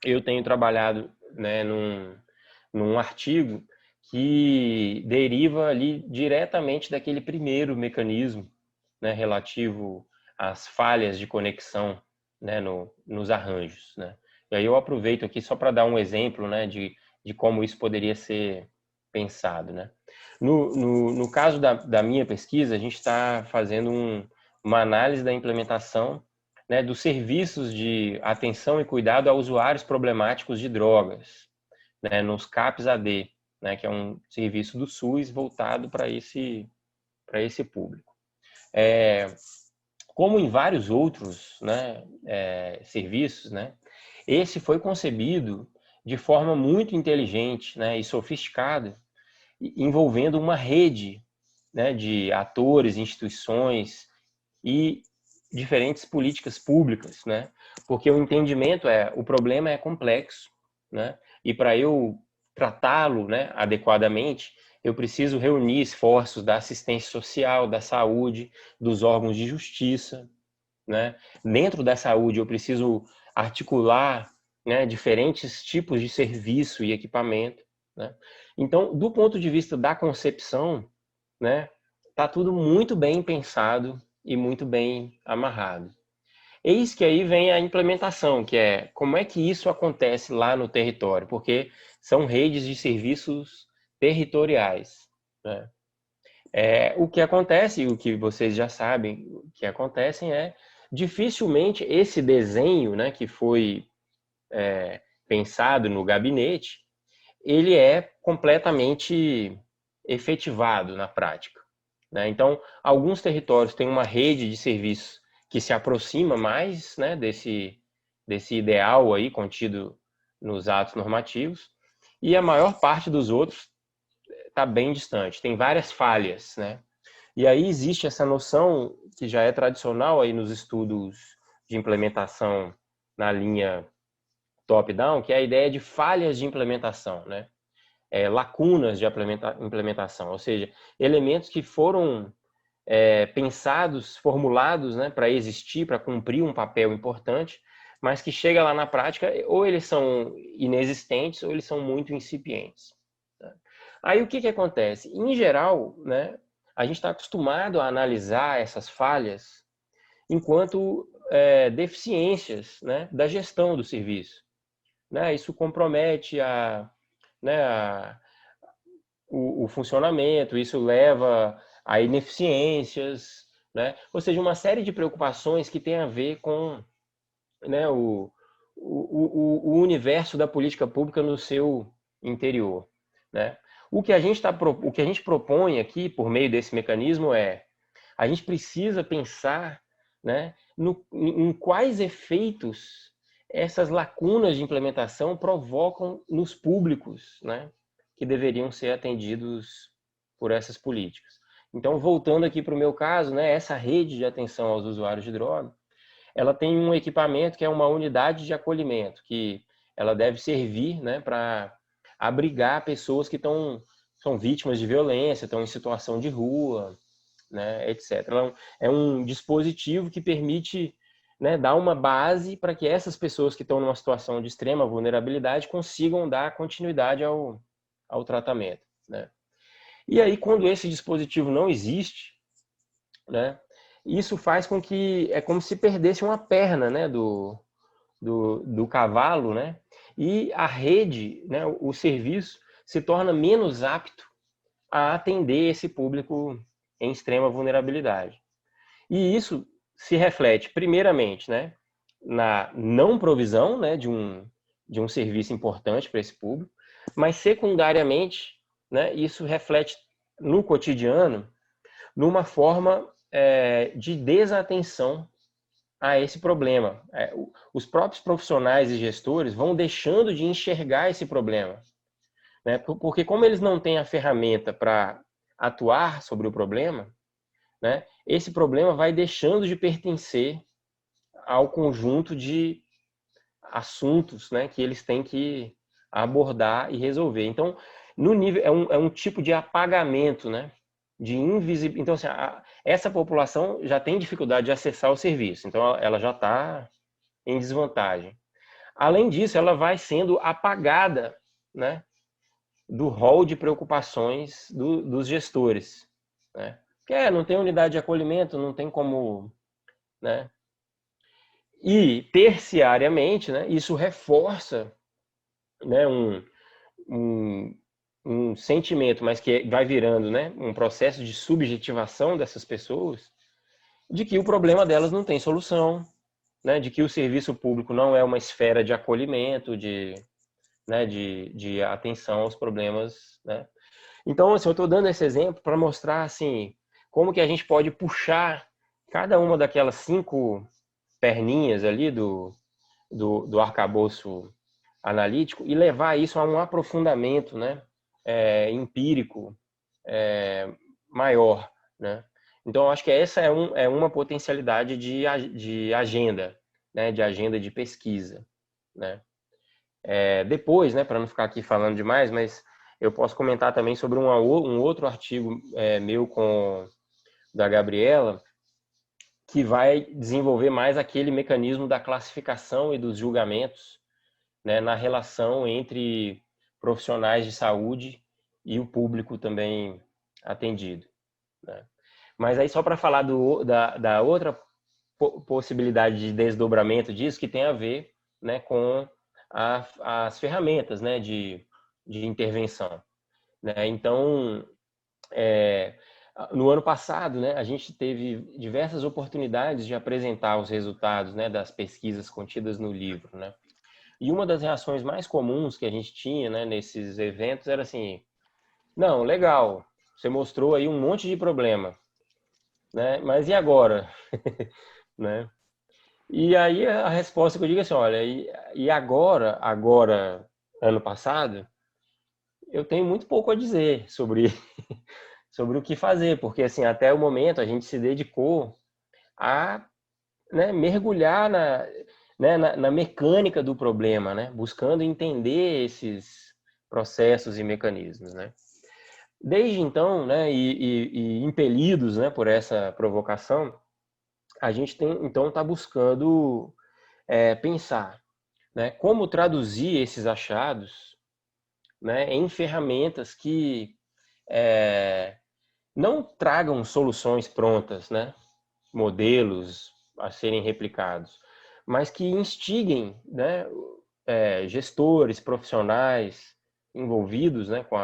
S3: eu tenho trabalhado, né, num artigo que deriva ali diretamente daquele primeiro mecanismo, né, relativo às falhas de conexão, né, nos arranjos, né? E aí eu aproveito aqui só para dar um exemplo, né, de como isso poderia ser pensado, né? No caso da minha pesquisa, a gente está fazendo uma análise da implementação, né, dos serviços de atenção e cuidado a usuários problemáticos de drogas, né, nos CAPS-AD, né, que é um serviço do SUS voltado para esse público. Como em vários outros, né, serviços, né, esse foi concebido de forma muito inteligente, né, e sofisticada, envolvendo uma rede, né, de atores, instituições e diferentes políticas públicas, né? Porque o entendimento o problema é complexo, né? E para eu tratá-lo, né, adequadamente, eu preciso reunir esforços da assistência social, da saúde, dos órgãos de justiça, né? Dentro da saúde, eu preciso articular, né, diferentes tipos de serviço e equipamento, né? Então, do ponto de vista da concepção, né, tá tudo muito bem pensado e muito bem amarrado. Eis que aí vem a implementação, que é como é que isso acontece lá no território, porque são redes de serviços territoriais, né? O que acontece, o que vocês já sabem, o que acontecem dificilmente esse desenho, né, que foi pensado no gabinete, ele é completamente efetivado na prática, né? Então, alguns territórios têm uma rede de serviços que se aproxima mais, né, desse ideal aí contido nos atos normativos, e a maior parte dos outros está bem distante, tem várias falhas, né? E aí existe essa noção que já é tradicional aí nos estudos de implementação na linha top-down, que é a ideia de falhas de implementação, né? Lacunas de implementação, ou seja, elementos que foram pensados, formulados, né, para existir, para cumprir um papel importante, mas que chega lá na prática, ou eles são inexistentes ou eles são muito incipientes. Né? Aí o que acontece? Em geral, né, a gente está acostumado a analisar essas falhas enquanto deficiências, né, da gestão do serviço. Né? Isso compromete o funcionamento, isso leva a ineficiências, né? Ou seja, uma série de preocupações que tem a ver com, né, o universo da política pública no seu interior, né? O que a gente propõe aqui, por meio desse mecanismo, a gente precisa pensar, né, em quais efeitos essas lacunas de implementação provocam nos públicos, né, que deveriam ser atendidos por essas políticas. Então, voltando aqui para o meu caso, né, essa rede de atenção aos usuários de droga, ela tem um equipamento que é uma unidade de acolhimento, que ela deve servir, né, para abrigar pessoas que são vítimas de violência, estão em situação de rua, né, etc. É um dispositivo que permite, né, dar uma base para que essas pessoas que estão numa situação de extrema vulnerabilidade consigam dar continuidade ao tratamento, né? E aí, quando esse dispositivo não existe, né, isso faz com que é como se perdesse uma perna, né, do cavalo, né, e a rede, né, o serviço se torna menos apto a atender esse público em extrema vulnerabilidade. E isso se reflete, primeiramente, né, na não provisão, né, de um serviço importante para esse público, mas secundariamente, né, isso reflete no cotidiano numa forma de desatenção a esse problema. Os próprios profissionais e gestores vão deixando de enxergar esse problema, né, porque como eles não têm a ferramenta para atuar sobre o problema, né, esse problema vai deixando de pertencer ao conjunto de assuntos, né, que eles têm que abordar e resolver. Então, no nível é um tipo de apagamento, né, de invisibilidade. Então, assim, essa população já tem dificuldade de acessar o serviço, então ela já está em desvantagem. Além disso, ela vai sendo apagada, né, do rol de preocupações dos gestores, né? Porque não tem unidade de acolhimento, não tem como, né? E terciariamente, né, isso reforça, né, um sentimento, mas que vai virando, né, um processo de subjetivação dessas pessoas, de que o problema delas não tem solução, né, de que o serviço público não é uma esfera de acolhimento, né, de atenção aos problemas, né? Então, assim, eu estou dando esse exemplo para mostrar, assim, como que a gente pode puxar cada uma daquelas 5 perninhas ali do arcabouço analítico e levar isso a um aprofundamento, né, empírico maior, né? Então, acho que essa é uma potencialidade de agenda, né, de agenda de pesquisa, né? Depois, né, para não ficar aqui falando demais, mas eu posso comentar também sobre um outro artigo meu da Gabriela, que vai desenvolver mais aquele mecanismo da classificação e dos julgamentos, né, na relação entre profissionais de saúde e o público também atendido, né? Mas aí só para falar da outra possibilidade de desdobramento disso que tem a ver, né, com as ferramentas, né, de intervenção, né? Então, no ano passado, né, a gente teve diversas oportunidades de apresentar os resultados, né, das pesquisas contidas no livro, né? E uma das reações mais comuns que a gente tinha, né, nesses eventos era assim: não, legal, você mostrou aí um monte de problema, né? Mas e agora? Né? E aí a resposta que eu digo é assim, olha, e agora, ano passado, eu tenho muito pouco a dizer sobre sobre o que fazer, porque assim, até o momento a gente se dedicou a, né, mergulhar na mecânica do problema, né, buscando entender esses processos e mecanismos, né. Desde então, né, e impelidos, né, por essa provocação, a gente então está buscando pensar, né, como traduzir esses achados, né, em ferramentas que não tragam soluções prontas, né, modelos a serem replicados, mas que instiguem, né, gestores, profissionais envolvidos, né, com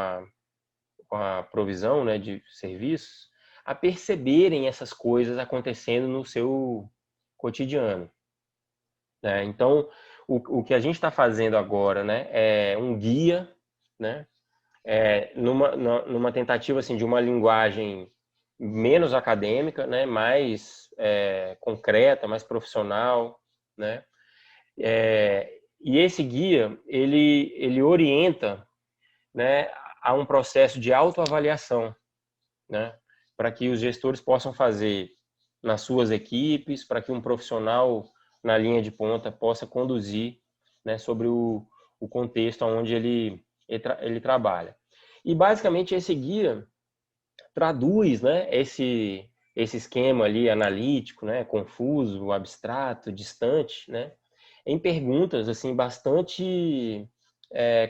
S3: a provisão, né, de serviços, a perceberem essas coisas acontecendo no seu cotidiano, né? Então, o que a gente está fazendo agora, né, é um guia, né, numa tentativa assim, de uma linguagem menos acadêmica, né, mais concreta, mais profissional, né? E esse guia, ele orienta, né, a um processo de autoavaliação, né, para que os gestores possam fazer nas suas equipes, para que um profissional na linha de ponta possa conduzir, né, sobre o contexto onde ele trabalha. E basicamente esse guia traduz, né, esse esquema ali analítico, né, confuso, abstrato, distante, né, em perguntas assim bastante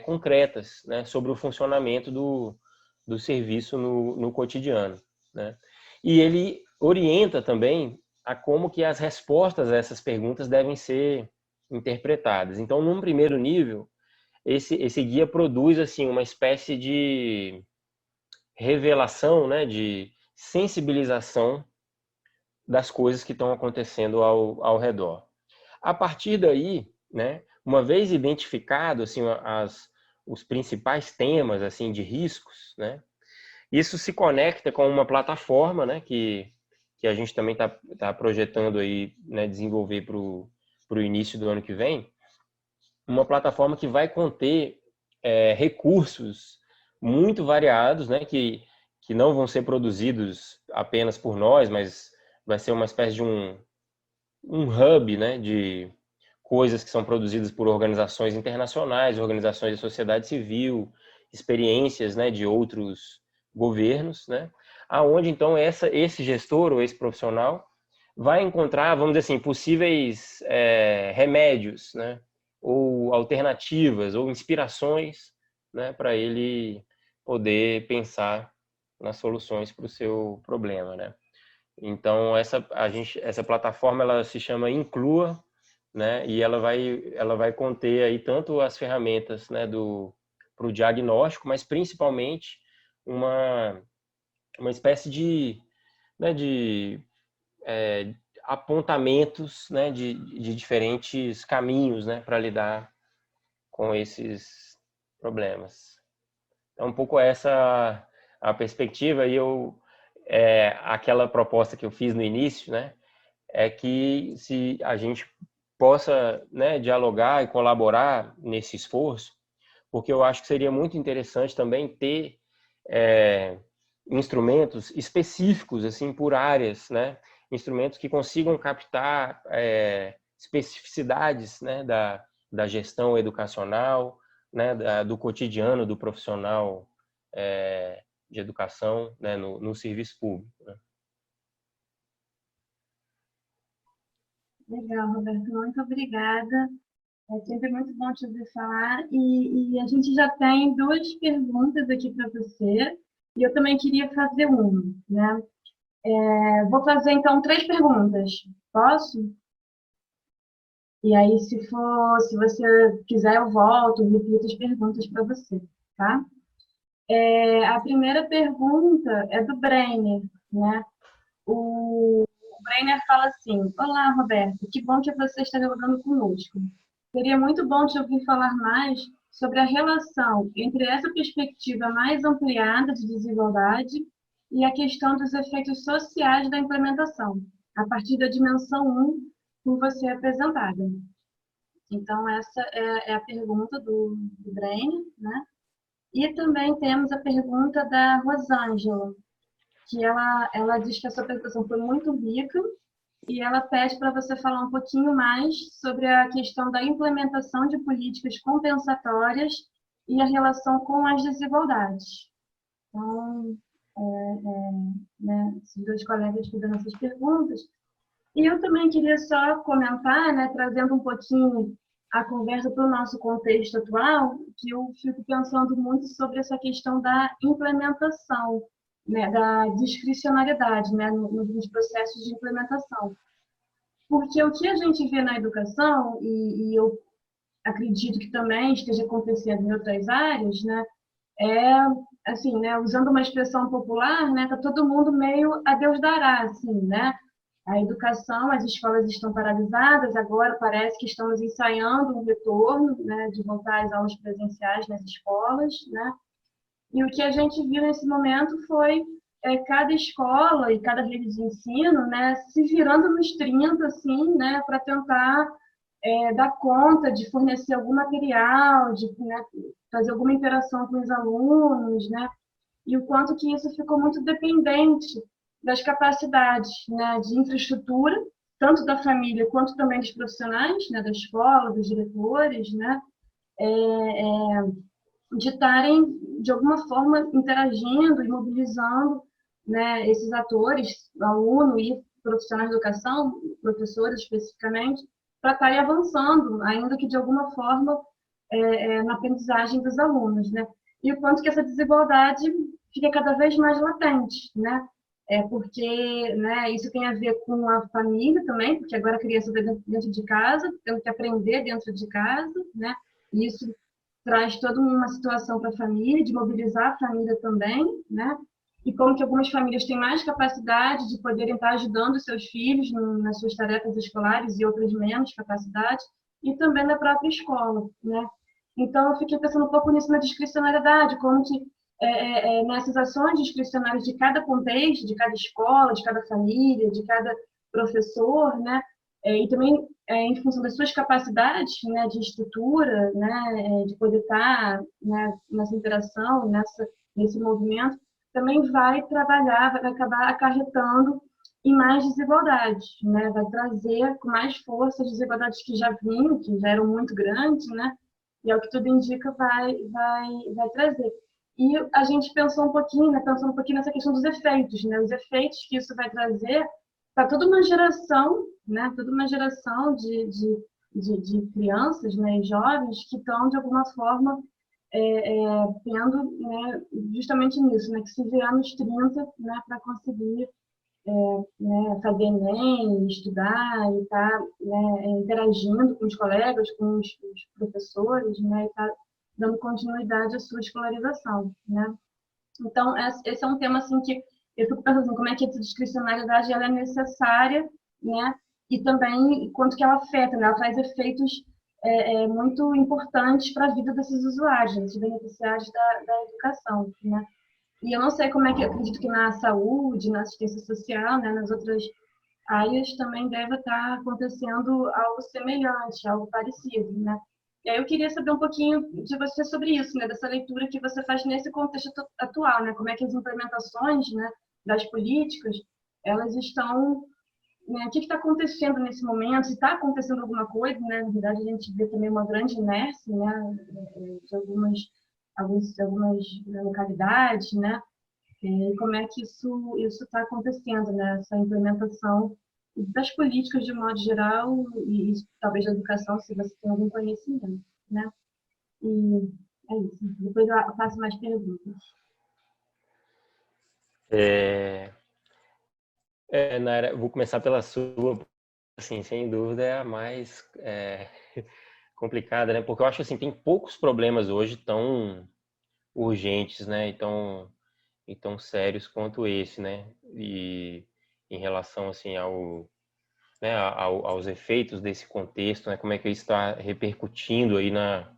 S3: concretas, né, sobre o funcionamento do serviço no cotidiano, né? E ele orienta também a como que as respostas a essas perguntas devem ser interpretadas. Então, num primeiro nível, esse guia produz assim uma espécie de revelação, né, de sensibilização das coisas que estão acontecendo ao redor. A partir daí, né, uma vez identificado assim os principais temas assim de riscos, né, isso se conecta com uma plataforma, né, que a gente também tá projetando aí, né, desenvolver para o início do ano que vem, uma plataforma que vai conter recursos muito variados, né, que não vão ser produzidos apenas por nós, mas vai ser uma espécie de um hub, né, de coisas que são produzidas por organizações internacionais, organizações da sociedade civil, experiências, né, de outros governos, né, aonde então esse gestor ou esse profissional vai encontrar, vamos dizer assim, possíveis remédios, né, ou alternativas ou inspirações, né, para ele poder pensar nas soluções para o seu problema, né? Então essa plataforma ela se chama Inclua, né? E ela vai conter aí tanto as ferramentas, né, para o diagnóstico, mas principalmente uma espécie de, né, de apontamentos, né, de diferentes caminhos, né, para lidar com esses problemas. Então, um pouco essa a perspectiva, e aquela proposta que eu fiz no início, né, é que se a gente possa, né, dialogar e colaborar nesse esforço, porque eu acho que seria muito interessante também ter instrumentos específicos assim por áreas, né, instrumentos que consigam captar especificidades, né, da gestão educacional, né, do cotidiano do profissional de educação, né, no serviço público, né?
S2: Legal, Roberto, muito obrigada. É sempre muito bom te ouvir falar. E a gente já tem duas perguntas aqui para você. E eu também queria fazer uma, né? Vou fazer, então, três perguntas. Posso? E aí, se você quiser, eu volto, repito as perguntas para você, tá? A primeira pergunta é do Brenner, né? O Brenner fala assim: Olá, Roberto, que bom que você está dialogando conosco. Seria muito bom te ouvir falar mais sobre a relação entre essa perspectiva mais ampliada de desigualdade e a questão dos efeitos sociais da implementação, a partir da dimensão 1 por você apresentada. Então, essa é a pergunta do Brenner, né? E também temos a pergunta da Rosângela, que ela diz que a sua apresentação foi muito rica e ela pede para você falar um pouquinho mais sobre a questão da implementação de políticas compensatórias e a relação com as desigualdades. Então, né, esses dois colegas fizeram essas perguntas. E eu também queria só comentar, né, trazendo um pouquinho a conversa para o nosso contexto atual, que eu fico pensando muito sobre essa questão da implementação, né, da discricionariedade, né, nos processos de implementação. Porque o que a gente vê na educação, e eu acredito que também esteja acontecendo em outras áreas, né, é, assim, né, usando uma expressão popular, né, tá todo mundo meio a Deus dará, assim, né? A educação, as escolas estão paralisadas, agora parece que estamos ensaiando um retorno, né, de voltar às aulas presenciais nas escolas, né? E o que a gente viu nesse momento foi cada escola e cada rede de ensino, né, se virando nos 30, assim, né, para tentar dar conta de fornecer algum material, de, né, fazer alguma interação com os alunos, né, e o quanto que isso ficou muito dependente das capacidades, né, de infraestrutura, tanto da família quanto também dos profissionais, né, da escola, dos diretores, né, de estarem, de alguma forma, interagindo e mobilizando, né, esses atores, aluno e profissionais de educação, professores especificamente, para estarem avançando, ainda que de alguma forma, na aprendizagem dos alunos, né? E o quanto que essa desigualdade fica cada vez mais latente, né? Porque, né, isso tem a ver com a família também, porque agora a criança está dentro de casa, tendo que aprender dentro de casa, né? E isso traz toda uma situação para a família, de mobilizar a família também, né? E como que algumas famílias têm mais capacidade de poderem estar ajudando os seus filhos nas suas tarefas escolares e outras menos capacidade, e também na própria escola, né? Então, eu fiquei pensando um pouco nisso na discricionariedade, como que nessas ações discricionárias de cada contexto, de cada escola, de cada família, de cada professor, né? E também em função das suas capacidades, né, de estrutura, né, de poder estar, né, nessa interação, nesse movimento, também vai trabalhar, vai acabar acarretando em mais desigualdades, né? Vai trazer com mais força as desigualdades que já vinham, que já eram muito grandes, né? E é o que tudo indica vai trazer. E a gente pensou um pouquinho, né, pensando um pouquinho nessa questão dos efeitos, né? Os efeitos que isso vai trazer para toda uma geração, né? Toda uma geração de crianças, né, e jovens que estão de alguma forma tendo, né, justamente nisso, né, que se virar nos 30, né, para conseguir né, fazer Enem, estudar e estar né, interagindo com os colegas, com os professores, né, e estar dando continuidade à sua escolarização, né? Então, esse é um tema assim que eu fico pensando assim, como é que essa discricionariedade ela é necessária, né? E também quanto que ela afeta, né? Ela traz efeitos muito importantes para a vida desses usuários, desses beneficiários da educação, né? E eu não sei como é que, eu acredito que na saúde, na assistência social, né, nas outras áreas também deve estar acontecendo algo semelhante, algo parecido, né? E aí eu queria saber um pouquinho de você sobre isso, né, dessa leitura que você faz nesse contexto atual, né? Como é que as implementações, né, das políticas, elas estão, né, o que está acontecendo nesse momento, se está acontecendo alguma coisa, né? Na verdade, a gente vê também uma grande inércia, né, de algumas localidades, né? E como é que isso está acontecendo, né? Essa implementação das políticas de um modo geral e talvez da educação, se você tem algum conhecimento, né? E é isso. Depois eu faço mais perguntas.
S3: Nayara, vou começar pela sua, assim, sem dúvida é a mais complicada, né? Porque eu acho assim, tem poucos problemas hoje tão urgentes, né? E tão sérios quanto esse, né? E em relação assim né, aos efeitos desse contexto, né? Como é que isso está repercutindo aí na,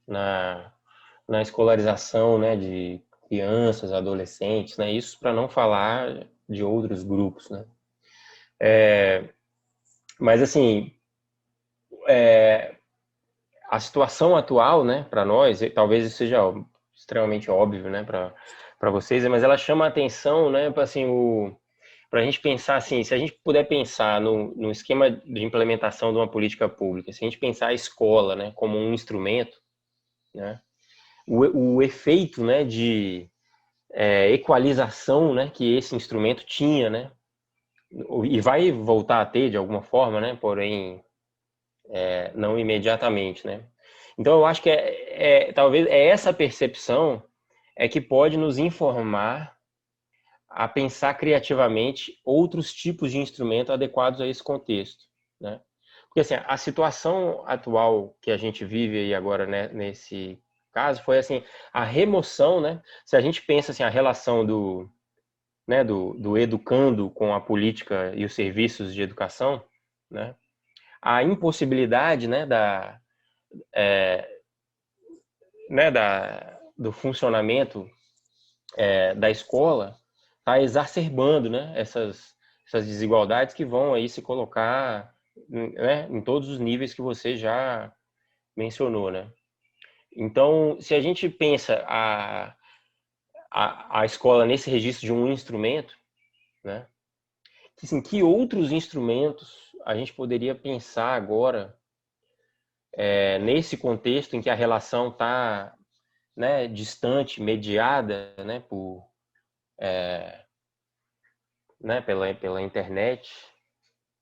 S3: na escolarização, né? De crianças, adolescentes, né? Isso para não falar de outros grupos, né? Mas assim, a situação atual, né? Para nós, talvez isso seja extremamente óbvio, né? Para vocês, mas ela chama a atenção, né? Para assim, para a gente pensar assim, se a gente puder pensar no esquema de implementação de uma política pública, se a gente pensar a escola, né, como um instrumento, né, o efeito, né, de equalização, né, que esse instrumento tinha, né, e vai voltar a ter de alguma forma, né, porém não imediatamente, né. Então eu acho que talvez essa percepção que pode nos informar a pensar criativamente outros tipos de instrumento adequados a esse contexto, né? Porque assim, a situação atual que a gente vive aí agora, né, nesse caso foi assim, a remoção, né? Se a gente pensa assim, a relação do educando com a política e os serviços de educação, né? A impossibilidade, do funcionamento da escola está exacerbando, né, essas desigualdades que vão aí se colocar, né, em todos os níveis que você já mencionou, né? Então, se a gente pensa a escola nesse registro de um instrumento, né, assim, que outros instrumentos a gente poderia pensar agora nesse contexto em que a relação está, né, distante, mediada, né, pela internet,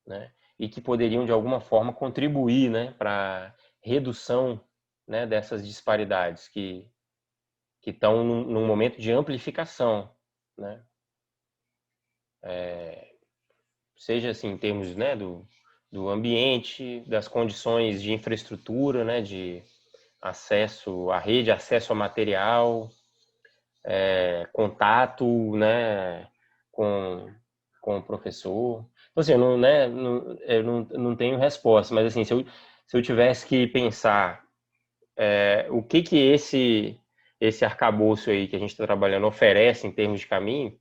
S3: né, e que poderiam de alguma forma contribuir, né, para redução, né, dessas disparidades que estão num momento de amplificação, né, seja assim em termos, né, do ambiente, das condições de infraestrutura, né, de acesso à rede, acesso a material, contato, né, com, com o professor. Então, assim, eu não tenho resposta, mas assim, se eu tivesse que pensar o que esse arcabouço aí que a gente está trabalhando oferece em termos de caminho,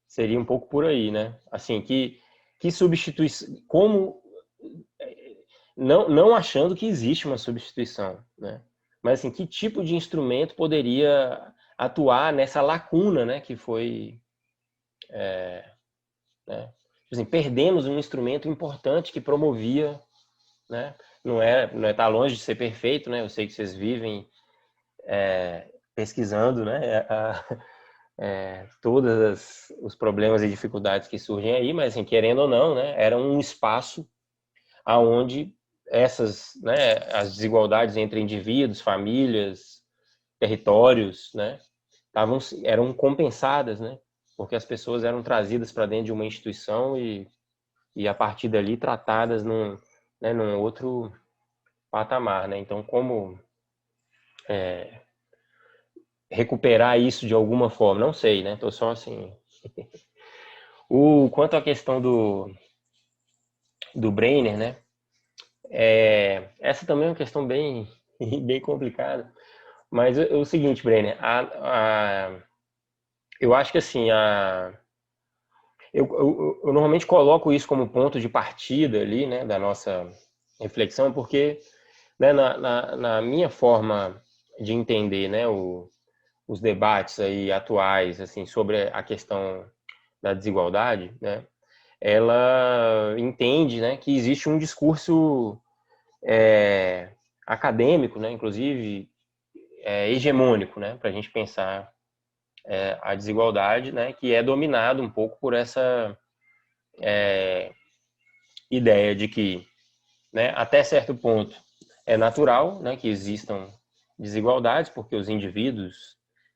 S3: seria um pouco por aí, né? Assim, que substituição, como não achando que existe uma substituição, né? Mas assim, que tipo de instrumento poderia atuar nessa lacuna, né, que foi, né? Assim, perdemos um instrumento importante que promovia, né? Não é tá longe de ser perfeito, né? Eu sei que vocês vivem pesquisando, né? Todos os problemas e dificuldades que surgem aí, mas assim, querendo ou não, né? Era um espaço aonde essas, né? As desigualdades entre indivíduos, famílias, territórios, né? Eram compensadas, né? Porque as pessoas eram trazidas para dentro de uma instituição e a partir dali tratadas num outro patamar, né? Então, como recuperar isso de alguma forma? Não sei, né? Tô só assim. Quanto à questão do Breiner, né? Essa também é uma questão bem, bem complicada. Mas é o seguinte, Breiner, eu acho que assim, eu normalmente coloco isso como ponto de partida ali, né, da nossa reflexão, porque, né, na minha forma de entender, né, os debates aí atuais, assim, sobre a questão da desigualdade, né, ela entende, né, que existe um discurso acadêmico, né, inclusive hegemônico, né, para a gente pensar a desigualdade, né, que é dominado um pouco por essa ideia de que, né, até certo ponto é natural, né, que existam desigualdades, porque os indivíduos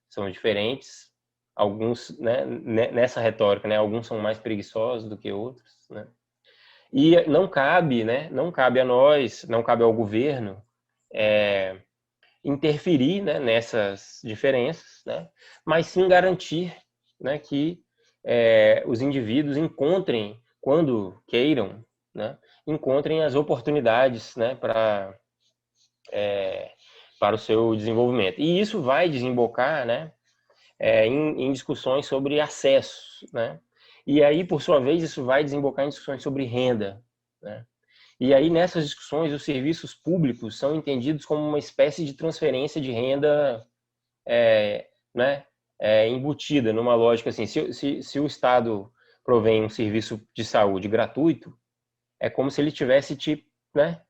S3: são diferentes, alguns, né, nessa retórica, né, alguns são mais preguiçosos do que outros, né, E não cabe, né, não cabe a nós, não cabe ao governo interferir, né, nessas diferenças, né, mas sim garantir, né, que os indivíduos encontrem, quando queiram, né, encontrem as oportunidades, né, para o seu desenvolvimento. E isso vai desembocar, né, em discussões sobre acesso, né? E aí, por sua vez, isso vai desembocar em discussões sobre renda, né? E aí, nessas discussões, os serviços públicos são entendidos como uma espécie de transferência de renda, né, embutida numa lógica assim. Se o Estado provém um serviço de saúde gratuito, é como se ele tivesse né,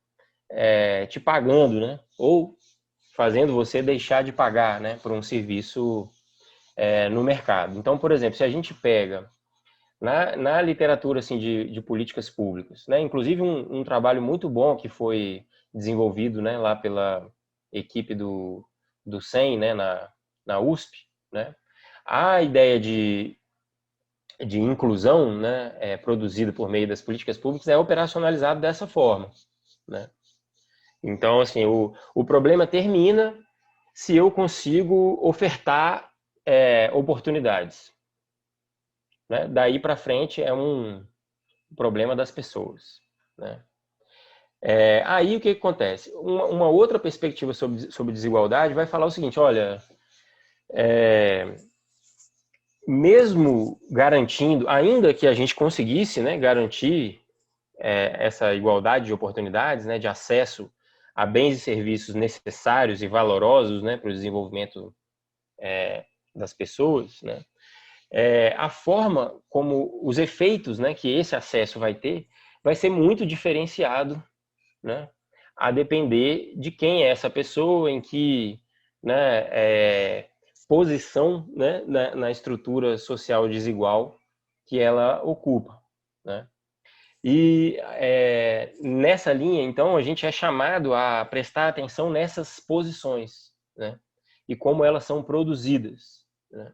S3: te pagando, né? Ou fazendo você deixar de pagar, né, por um serviço no mercado. Então, por exemplo, se a gente pega na literatura assim, de políticas públicas, né, inclusive um trabalho muito bom que foi desenvolvido, né, lá pela equipe do SEM, né, na USP, né, a ideia de inclusão, né, produzida por meio das políticas públicas é operacionalizada dessa forma, né. Então, assim, o problema termina se eu consigo ofertar oportunidades, né? Daí para frente é um problema das pessoas, né? Aí o que acontece? Uma outra perspectiva sobre desigualdade vai falar o seguinte: olha, mesmo garantindo, ainda que a gente conseguisse, né, garantir essa igualdade de oportunidades, né, de acesso a bens e serviços necessários e valorosos, né, para o desenvolvimento das pessoas, né, a forma como os efeitos, né, que esse acesso vai ter vai ser muito diferenciado, né, a depender de quem é essa pessoa, em que, né, posição, né, na estrutura social desigual que ela ocupa, né? E nessa linha, então, a gente é chamado a prestar atenção nessas posições, né? E como elas são produzidas, né?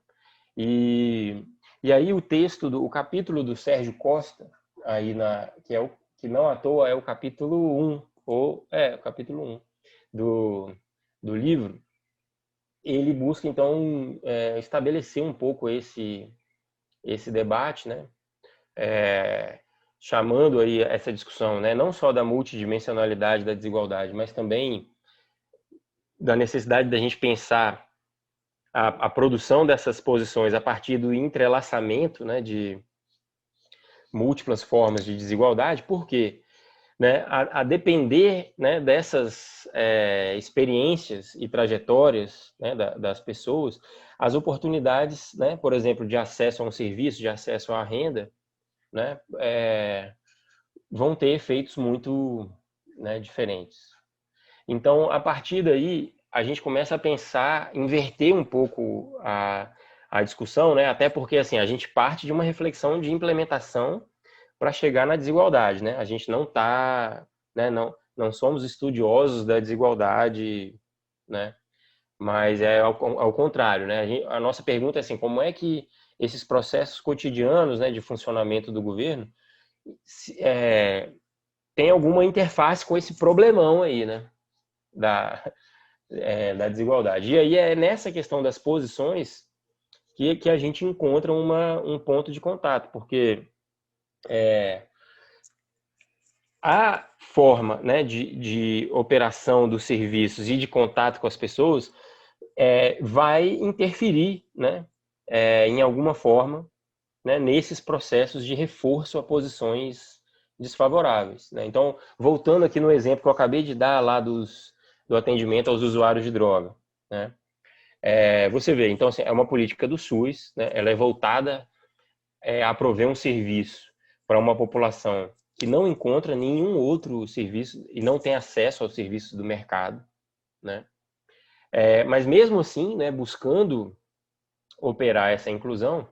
S3: E aí o capítulo do Sérgio Costa, aí que não à toa é o capítulo 1, o capítulo 1 do livro, ele busca, então, estabelecer um pouco esse debate, né? Chamando aí essa discussão, né, não só da multidimensionalidade da desigualdade, mas também da necessidade da gente pensar a produção dessas posições a partir do entrelaçamento, né, de múltiplas formas de desigualdade, porque, né, a depender, né, dessas experiências e trajetórias, né, das pessoas, as oportunidades, né, por exemplo, de acesso a um serviço, de acesso à renda, né, vão ter efeitos muito, né, diferentes. Então, a partir daí, a gente começa a pensar, inverter um pouco a discussão, né, até porque assim, a gente parte de uma reflexão de implementação para chegar na desigualdade, né? A gente não está, né, não somos estudiosos da desigualdade, né? Mas ao contrário, né? A nossa pergunta é assim, como é que esses processos cotidianos, né, de funcionamento do governo tem alguma interface com esse problemão aí, né, da desigualdade. E aí é nessa questão das posições que a gente encontra um ponto de contato, porque a forma, né, de operação dos serviços e de contato com as pessoas vai interferir, né, em alguma forma, né, nesses processos de reforço a posições desfavoráveis, né? Então, voltando aqui no exemplo que eu acabei de dar lá do atendimento aos usuários de droga, né? Você vê, então, assim, é uma política do SUS, né? Ela é voltada a prover um serviço para uma população que não encontra nenhum outro serviço e não tem acesso aos serviços do mercado, né? Mas mesmo assim, né, buscando operar essa inclusão,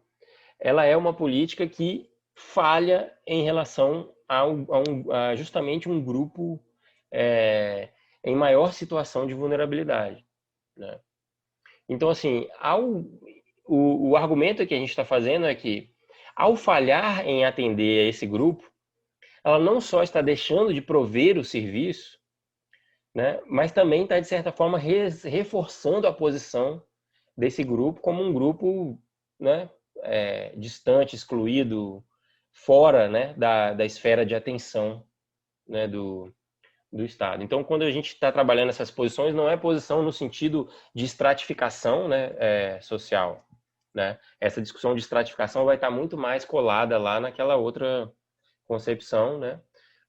S3: ela é uma política que falha em relação a justamente um grupo em maior situação de vulnerabilidade, né? Então, assim, o argumento que a gente está fazendo é que, ao falhar em atender a esse grupo, ela não só está deixando de prover o serviço, né, mas também está, de certa forma, reforçando a posição desse grupo como um grupo, né, distante, excluído, fora, né, da esfera de atenção, né, do Estado. Então, quando a gente está trabalhando essas posições, não é posição no sentido de estratificação, né, social. Né? Essa discussão de estratificação vai estar muito mais colada lá naquela outra concepção, né?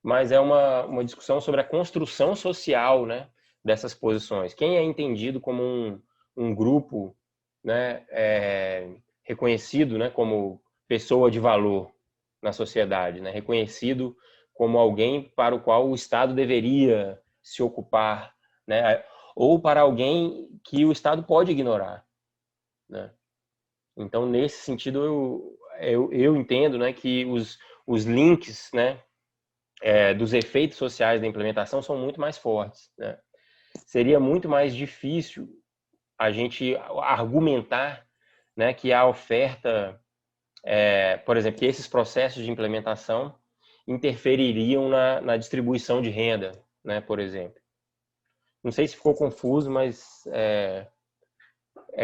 S3: Mas é uma discussão sobre a construção social, né, dessas posições. Quem é entendido como um grupo, né, reconhecido, né, como pessoa de valor na sociedade, né, reconhecido como alguém para o qual o Estado deveria se ocupar, né, ou para alguém que o Estado pode ignorar, né? Então, nesse sentido, eu entendo, né, que os links, né, dos efeitos sociais da implementação são muito mais fortes, né? Seria muito mais difícil a gente argumentar, né, que a oferta, por exemplo, que esses processos de implementação interfeririam na distribuição de renda, né, por exemplo. Não sei se ficou confuso, mas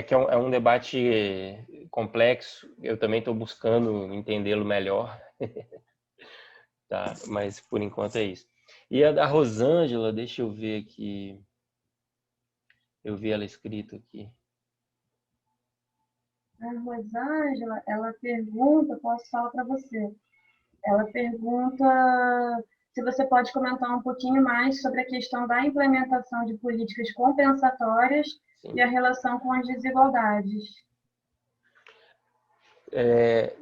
S3: que é um debate complexo. Eu também estou buscando entendê-lo melhor. Tá, mas por enquanto é isso. E a da Rosângela, deixa eu ver aqui. Eu vi ela escrito aqui.
S2: A Rosângela, ela pergunta, posso falar para você, ela pergunta se você pode comentar um pouquinho mais sobre a questão da implementação de políticas compensatórias
S3: Sim.
S2: e a relação com as desigualdades.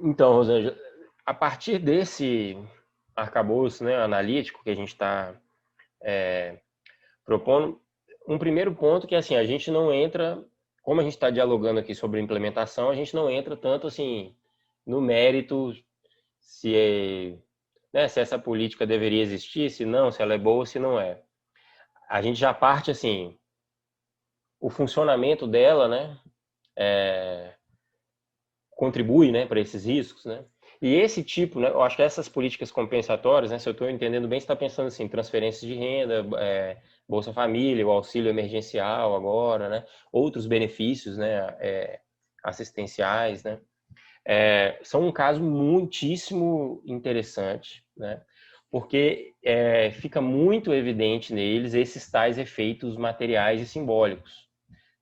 S3: Então, Rosângela, a partir desse arcabouço, né, analítico que a gente está propondo, um primeiro ponto que assim, a gente não entra, como a gente está dialogando aqui sobre implementação, a gente não entra tanto assim no mérito se essa política deveria existir, se não, se ela é boa, se não é. A gente já parte assim, o funcionamento dela, né, contribui, né, para esses riscos, né? E esse tipo, né, eu acho que essas políticas compensatórias, né, se eu estou entendendo bem, você está pensando assim, transferências de renda, Bolsa Família, o auxílio emergencial agora, né, outros benefícios, né, assistenciais, né, são um caso muitíssimo interessante, né, porque fica muito evidente neles esses tais efeitos materiais e simbólicos,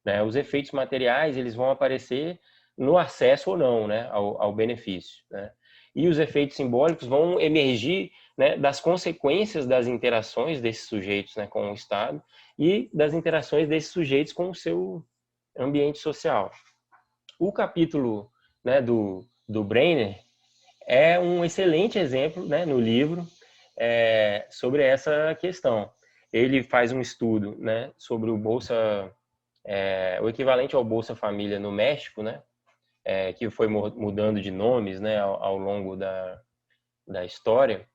S3: né? Os efeitos materiais eles vão aparecer no acesso ou não, né, ao benefício, né? E os efeitos simbólicos vão emergir, né, das consequências das interações desses sujeitos, né, com o Estado e das interações desses sujeitos com o seu ambiente social. O capítulo, né, do Breiner é um excelente exemplo, né, no livro sobre essa questão. Ele faz um estudo, né, sobre o o equivalente ao Bolsa Família no México, né, que foi mudando de nomes, né, ao longo da história,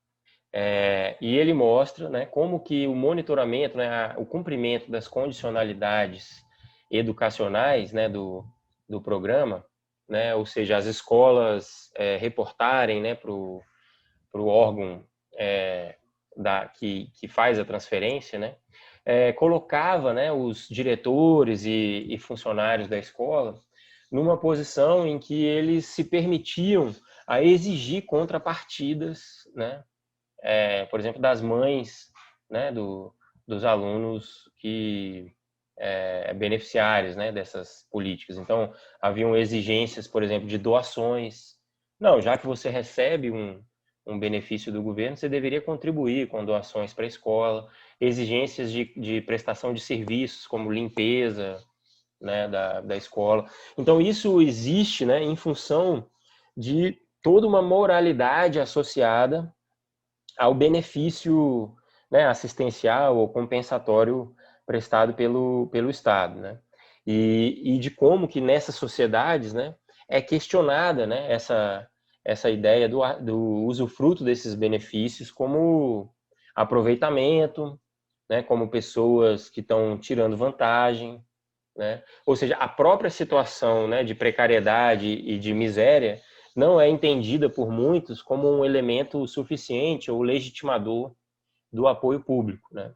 S3: e ele mostra, né, como que o monitoramento, né, o cumprimento das condicionalidades educacionais, né, do programa, né, ou seja, as escolas reportarem, né, para o órgão que faz a transferência, né, colocava, né, os diretores e funcionários da escola numa posição em que eles se permitiam a exigir contrapartidas, né, por exemplo, das mães, né, dos alunos que beneficiários, né, dessas políticas. Então, haviam exigências, por exemplo, de doações. Não, já que você recebe um benefício do governo, você deveria contribuir com doações para a escola, exigências de prestação de serviços, como limpeza, né, da escola. Então, isso existe, né, em função de toda uma moralidade associada ao benefício, né, assistencial ou compensatório prestado pelo Estado, né? E de como que nessas sociedades, né, é questionada, né, essa ideia do usufruto desses benefícios como aproveitamento, né, como pessoas que estão tirando vantagem, né? Ou seja, a própria situação, né, de precariedade e de miséria não é entendida por muitos como um elemento suficiente ou legitimador do apoio público, né?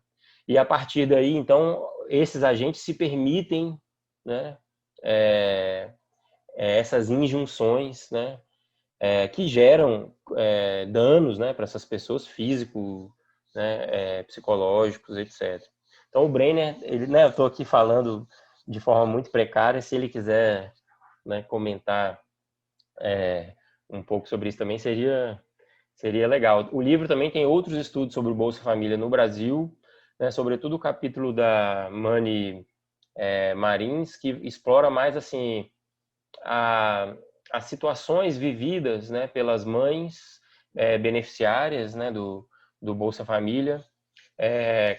S3: E a partir daí, então, esses agentes se permitem, né, essas injunções, né, que geram danos, né, para essas pessoas, físicos, né, psicológicos, etc. Então, o Brenner, ele, né, eu estou aqui falando de forma muito precária, se ele quiser, né, comentar um pouco sobre isso também, seria legal. O livro também tem outros estudos sobre o Bolsa Família no Brasil, né, sobretudo o capítulo da Mani Marins, que explora mais assim as situações vividas, né, pelas mães beneficiárias, né, do Bolsa Família,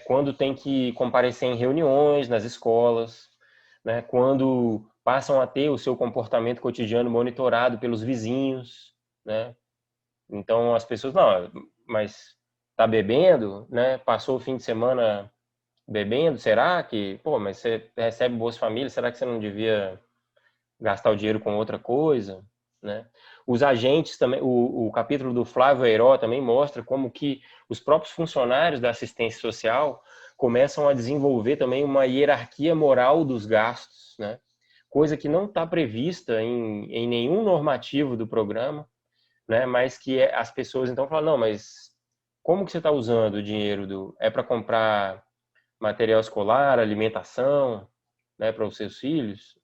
S3: quando tem que comparecer em reuniões nas escolas, né, quando passam a ter o seu comportamento cotidiano monitorado pelos vizinhos, né? Então as pessoas, não, mas tá bebendo, né? Passou o fim de semana bebendo, será que, pô, mas você recebe Bolsa Família, será que você não devia gastar o dinheiro com outra coisa, né? Os agentes também, o capítulo do Flávio Heiró também mostra como que os próprios funcionários da assistência social começam a desenvolver também uma hierarquia moral dos gastos, né? Coisa que não está prevista em nenhum normativo do programa, né? Mas que as pessoas então falam, não, mas como que você está usando o dinheiro é para comprar material escolar, alimentação, né, para os seus filhos?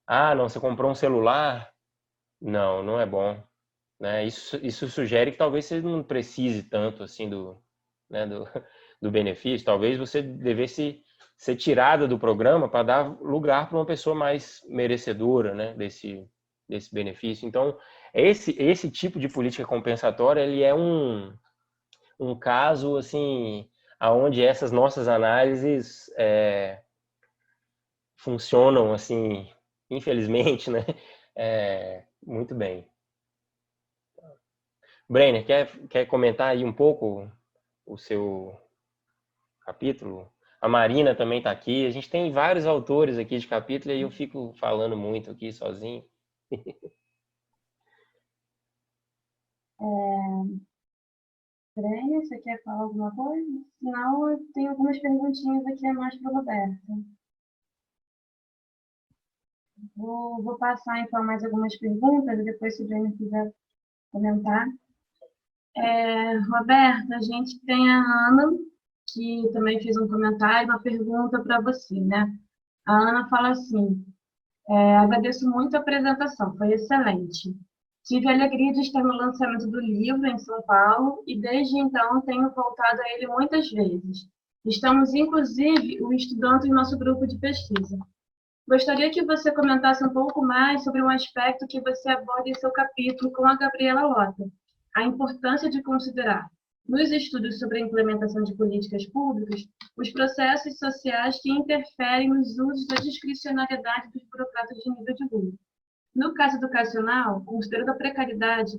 S3: Ah, não, você comprou um celular? Não, não é bom, né? Isso sugere que talvez você não precise tanto assim né, do benefício. Talvez você devesse ser tirada do programa para dar lugar para uma pessoa mais merecedora, né, desse benefício. Então, esse tipo de política compensatória, ele é um caso assim, aonde essas nossas análises funcionam assim, infelizmente, né? Muito bem. Brenner, quer comentar aí um pouco o seu capítulo? A Marina também está aqui. A gente tem vários autores aqui de capítulo e eu fico falando muito aqui sozinho.
S2: Brenner, você quer falar alguma coisa? Senão, eu tenho algumas perguntinhas aqui a mais para o Roberto. Vou passar, então, mais algumas perguntas, e depois, se o Brenner quiser comentar. Roberto, a gente tem a Ana, que também fez um comentário, uma pergunta para você, né? A Ana fala assim, agradeço muito a apresentação, foi excelente. Tive a alegria de estar no lançamento do livro em São Paulo e desde então tenho voltado a ele muitas vezes. Estamos, inclusive, o estudando em nosso grupo de pesquisa. Gostaria que você comentasse um pouco mais sobre um aspecto que você aborda em seu capítulo com a Gabriela Lota, a importância de considerar, nos estudos sobre a implementação de políticas públicas, os processos sociais que interferem nos usos da discricionariedade dos burocratas de nível de rua. No caso educacional, considerando a precariedade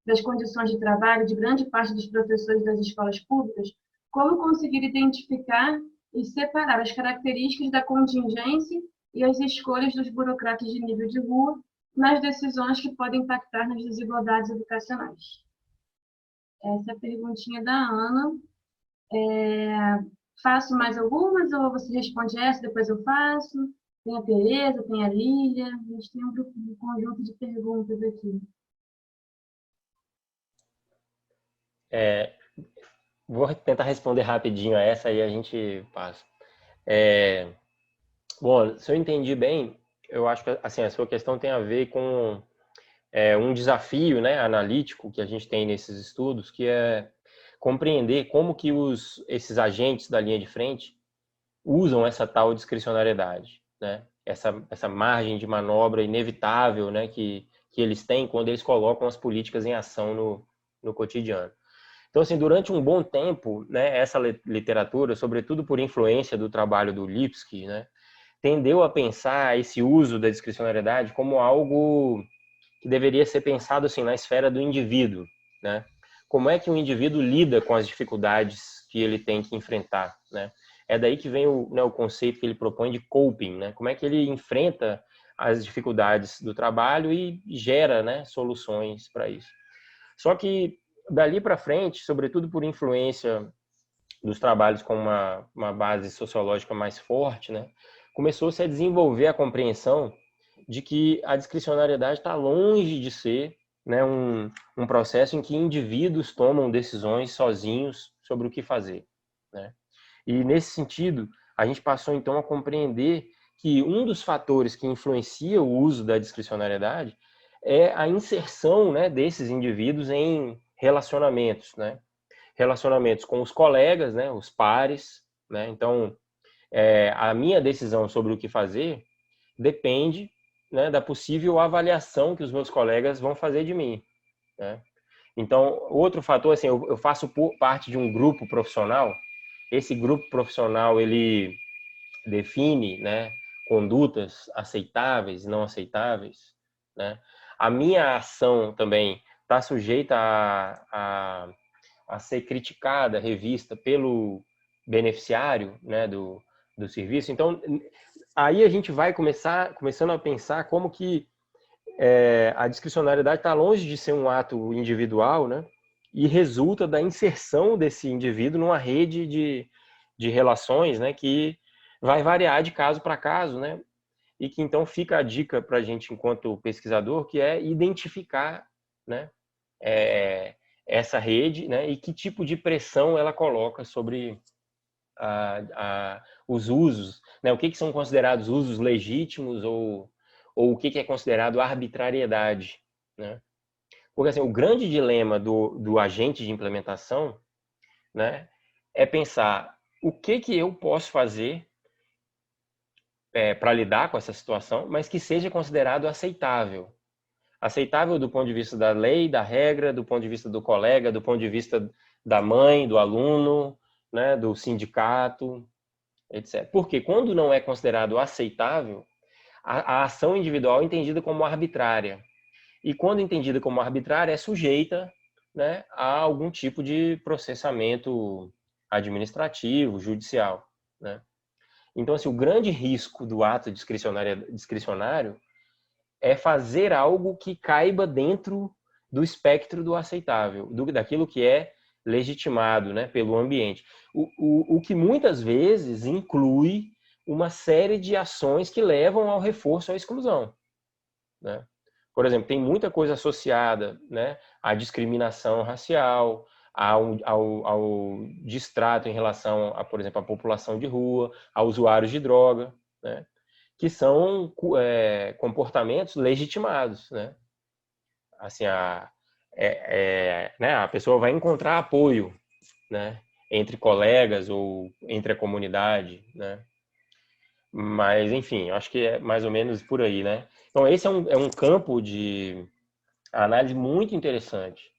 S2: das condições de trabalho de grande parte dos professores das escolas públicas, como conseguir identificar e separar as características da contingência e as escolhas dos burocratas de nível de rua nas decisões que podem impactar nas desigualdades educacionais? Essa é a perguntinha da Ana. Faço mais algumas ou você responde essa, depois eu faço? Tem a Tereza, tem a Lília, a gente tem um conjunto de perguntas aqui.
S3: Vou tentar responder rapidinho a essa e a gente passa. Bom, se eu entendi bem, eu acho que assim, a sua questão tem a ver com um desafio, né, analítico que a gente tem nesses estudos, que é compreender como que esses agentes da linha de frente usam essa tal discricionariedade, né? Essa margem de manobra inevitável, né, que eles têm quando eles colocam as políticas em ação no cotidiano. Então, assim, durante um bom tempo, né, essa literatura, sobretudo por influência do trabalho do Lipski, né, tendeu a pensar esse uso da discricionariedade como algo que deveria ser pensado assim na esfera do indivíduo, né? Como é que o indivíduo lida com as dificuldades que ele tem que enfrentar, né? É daí que vem o conceito que ele propõe de coping, né? Como é que ele enfrenta as dificuldades do trabalho e gera, né, soluções para isso. Só que dali para frente, sobretudo por influência dos trabalhos com uma base sociológica mais forte, né, começou-se a desenvolver a compreensão de que a discricionariedade está longe de ser, né, um processo em que indivíduos tomam decisões sozinhos sobre o que fazer, né? E nesse sentido, a gente passou então a compreender que um dos fatores que influencia o uso da discricionariedade é a inserção, né, desses indivíduos em relacionamentos, né? Relacionamentos com os colegas, né, os pares, né? Então, a minha decisão sobre o que fazer depende, né, da possível avaliação que os meus colegas vão fazer de mim, né? Então, outro fator, assim, eu faço parte de um grupo profissional. Esse grupo profissional, ele define, né, condutas aceitáveis e não aceitáveis, né? A minha ação também está sujeita a ser criticada, revista pelo beneficiário, né, do serviço. Então, aí a gente vai começando a pensar como que a discricionariedade está longe de ser um ato individual, né, e resulta da inserção desse indivíduo numa rede de relações, né, que vai variar de caso para caso, né, e que então fica a dica para a gente, enquanto pesquisador, que é identificar, né, essa rede, né, e que tipo de pressão ela coloca sobre os usos, né, o que são considerados usos legítimos ou o que é considerado arbitrariedade, né? Porque assim, o grande dilema do agente de implementação, né, é pensar o que eu posso fazer para lidar com essa situação, mas que seja considerado aceitável. Aceitável do ponto de vista da lei, da regra, do ponto de vista do colega, do ponto de vista da mãe, do aluno, né, do sindicato, etc. Porque quando não é considerado aceitável, a ação individual é entendida como arbitrária. E quando entendida como arbitrária, é sujeita, né, a algum tipo de processamento administrativo, judicial, né? Então, assim, o grande risco do ato discricionário é fazer algo que caiba dentro do espectro do aceitável, daquilo que é legitimado, né, pelo ambiente. O que muitas vezes inclui uma série de ações que levam ao reforço à exclusão, né? Por exemplo, tem muita coisa associada, né, à discriminação racial, ao distrato em relação a, por exemplo, a população de rua, a usuários de droga, né, que são comportamentos legitimados, né? Assim, né, a pessoa vai encontrar apoio, né, entre colegas ou entre a comunidade, né? Mas, enfim, eu acho que é mais ou menos por aí, né? Então, esse é um campo de análise muito interessante,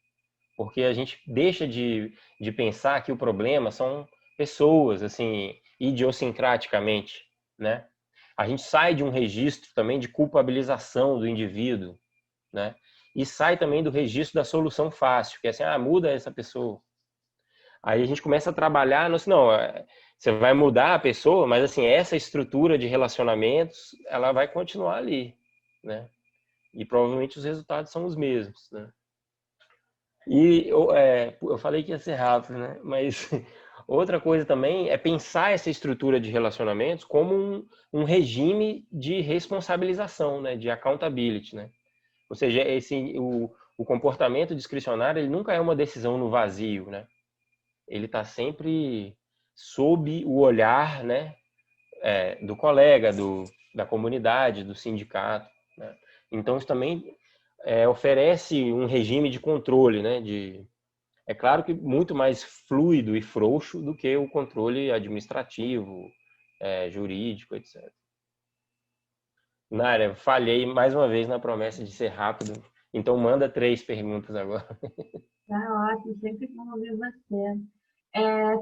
S3: porque a gente deixa de pensar que o problema são pessoas, assim, idiosincraticamente, né? A gente sai de um registro também de culpabilização do indivíduo, né? E sai também do registro da solução fácil, que é assim, muda essa pessoa. Aí a gente começa a trabalhar, não, você vai mudar a pessoa, mas assim, essa estrutura de relacionamentos, ela vai continuar ali, né? E provavelmente os resultados são os mesmos, né? E eu falei que ia ser rápido, né? Mas outra coisa também é pensar essa estrutura de relacionamentos como um regime de responsabilização, né? De accountability, né? Ou seja, o comportamento discricionário, ele nunca é uma decisão no vazio, né? Ele está sempre sob o olhar, né, do colega, da comunidade, do sindicato, né? Então, isso também oferece um regime de controle, né? É claro que muito mais fluido e frouxo do que o controle administrativo, jurídico, etc. Nária, falhei mais uma vez na promessa de ser rápido, então manda 3 perguntas agora.
S2: Tá ótimo, sempre bom ouvir você.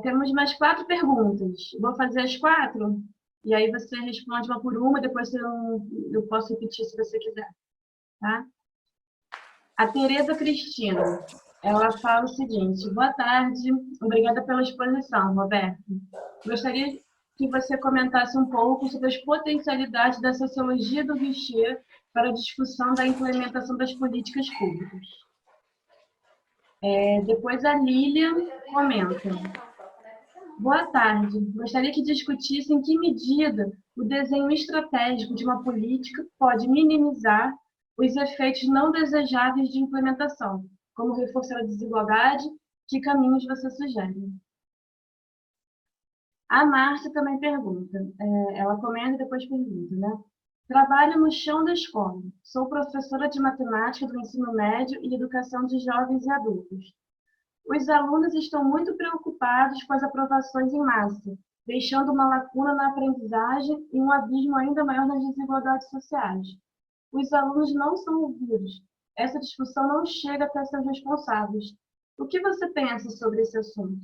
S2: Temos mais 4 perguntas. Vou fazer as 4 e aí você responde uma por uma, depois eu posso repetir se você quiser. Tá? A Tereza Cristina, ela fala o seguinte: boa tarde, obrigada pela exposição, Roberto. Gostaria que você comentasse um pouco sobre as potencialidades da sociologia do guichê para a discussão da implementação das políticas públicas. Depois a Lília comenta. Boa tarde. Gostaria que discutisse em que medida o desenho estratégico de uma política pode minimizar os efeitos não desejáveis de implementação, como reforçar a desigualdade, que caminhos você sugere? A Márcia também pergunta. Ela comenta e depois pergunta, né? Trabalho no chão da escola. Sou professora de matemática do ensino médio e educação de jovens e adultos. Os alunos estão muito preocupados com as aprovações em massa, deixando uma lacuna na aprendizagem e um abismo ainda maior nas desigualdades sociais. Os alunos não são ouvidos. Essa discussão não chega até seus responsáveis. O que você pensa sobre esse assunto?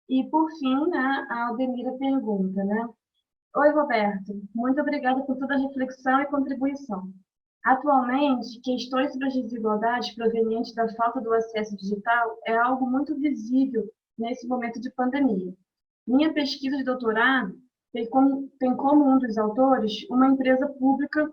S2: E, por fim, né, a Aldemira pergunta, né? Oi, Roberto. Muito obrigada por toda a reflexão e contribuição. Atualmente, questões sobre as desigualdades provenientes da falta do acesso digital é algo muito visível nesse momento de pandemia. Minha pesquisa de doutorado tem como um dos atores uma empresa pública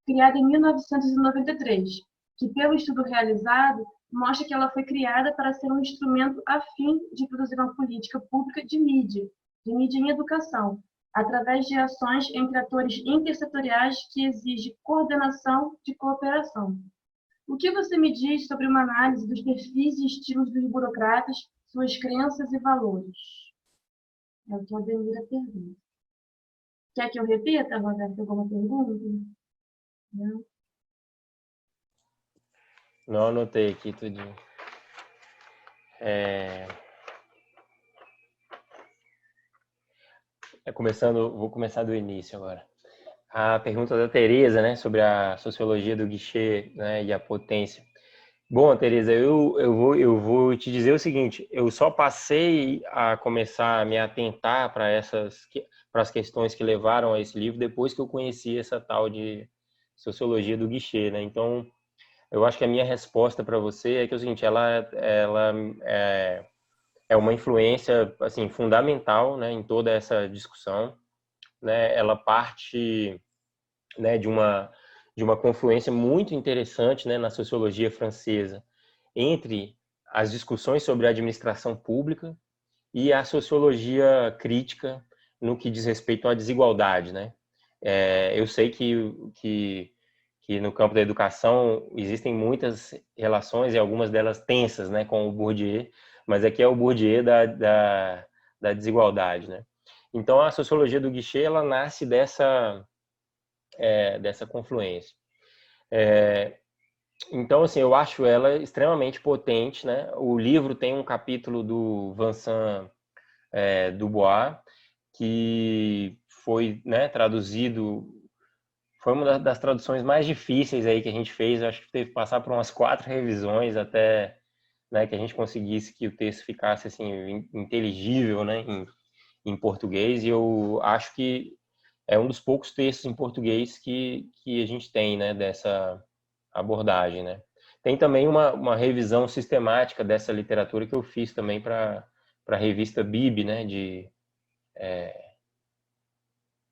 S2: criada em 1993, que, pelo estudo realizado, mostra que ela foi criada para ser um instrumento a fim de produzir uma política pública de mídia em educação, através de ações entre atores intersetoriais que exigem coordenação de cooperação. O que você me diz sobre uma análise dos perfis e estilos dos burocratas, suas crenças e valores? É o que a Ademira pergunta. Quer que eu repita, Roberto, alguma pergunta? Não?
S3: Não, anotei aqui tudinho. Vou começar do início agora. A pergunta da Tereza, né, sobre a sociologia do guichê, né, e a potência. Bom, Tereza, eu vou te dizer o seguinte: eu só passei a começar a me atentar para as questões que levaram a esse livro depois que eu conheci essa tal de sociologia do guichê, né? Então, eu acho que a minha resposta para você é que é o seguinte: ela é uma influência assim fundamental, né, em toda essa discussão, né? Ela parte, né, de uma confluência muito interessante, né, na sociologia francesa entre as discussões sobre a administração pública e a sociologia crítica no que diz respeito à desigualdade, né? Eu sei que no campo da educação existem muitas relações e algumas delas tensas, né, com o Bourdieu, mas aqui é o Bourdieu da desigualdade, né? Então, a sociologia do guichê, ela nasce dessa confluência. Então, assim, eu acho ela extremamente potente, né? O livro tem um capítulo do Vincent Dubois, que foi, né, traduzido, foi uma das traduções mais difíceis aí que a gente fez. Eu acho que teve que passar por umas 4 revisões até, né, que a gente conseguisse que o texto ficasse assim inteligível, né, em português. E eu acho que é um dos poucos textos em português que a gente tem, né, dessa abordagem, né? Tem também uma revisão sistemática dessa literatura que eu fiz também para a revista Bib, né,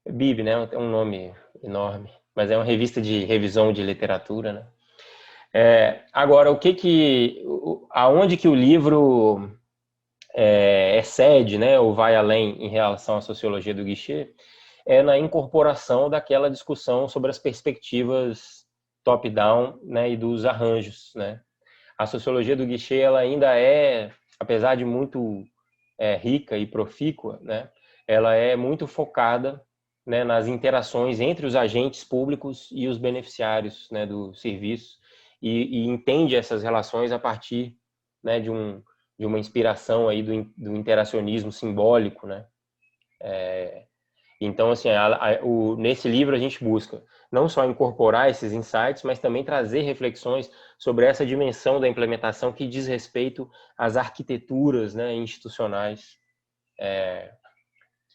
S3: Bib, né, é um nome enorme, mas é uma revista de revisão de literatura, né? Agora, aonde que o livro excede, né, ou vai além em relação à sociologia do guichê, é na incorporação daquela discussão sobre as perspectivas top-down, né, e dos arranjos, né? A sociologia do guichê, ela ainda apesar de muito rica e profícua, né, ela é muito focada, né, nas interações entre os agentes públicos e os beneficiários, né, do serviço, e entende essas relações a partir, né, de uma inspiração aí do interacionismo simbólico, né? Então, assim, nesse livro a gente busca não só incorporar esses insights, mas também trazer reflexões sobre essa dimensão da implementação que diz respeito às arquiteturas, né, institucionais,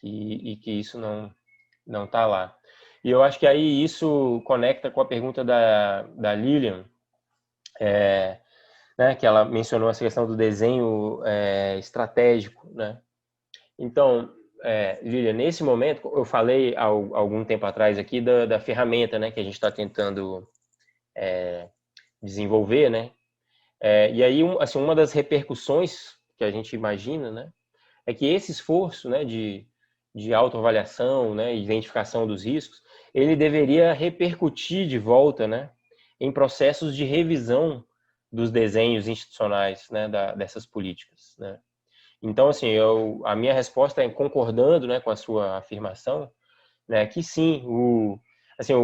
S3: e que isso não está lá. E eu acho que aí isso conecta com a pergunta da Lilian, né, que ela mencionou essa questão do desenho estratégico, né? Então, Lília, nesse momento, eu falei há algum tempo atrás aqui da ferramenta, né, que a gente está tentando desenvolver, né? E aí, assim, uma das repercussões que a gente imagina, né, é que esse esforço, né, de autoavaliação, né, identificação dos riscos, ele deveria repercutir de volta, né, em processos de revisão dos desenhos institucionais, né, dessas políticas, né. Então, assim, a minha resposta é concordando, né, com a sua afirmação, né, que sim, assim,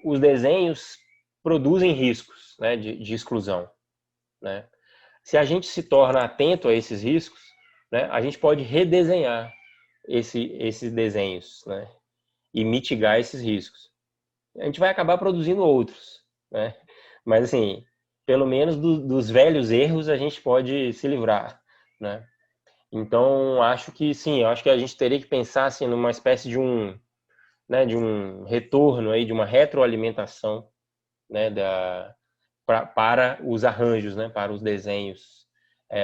S3: os desenhos produzem riscos, né, de exclusão, né. Se a gente se torna atento a esses riscos, né, a gente pode redesenhar esses desenhos, né, e mitigar esses riscos. A gente vai acabar produzindo outros, né? Mas assim, pelo menos dos velhos erros a gente pode se livrar, né? Então, acho que sim, acho que a gente teria que pensar assim numa espécie de um retorno aí, de uma retroalimentação, né, para os arranjos, né, para os desenhos,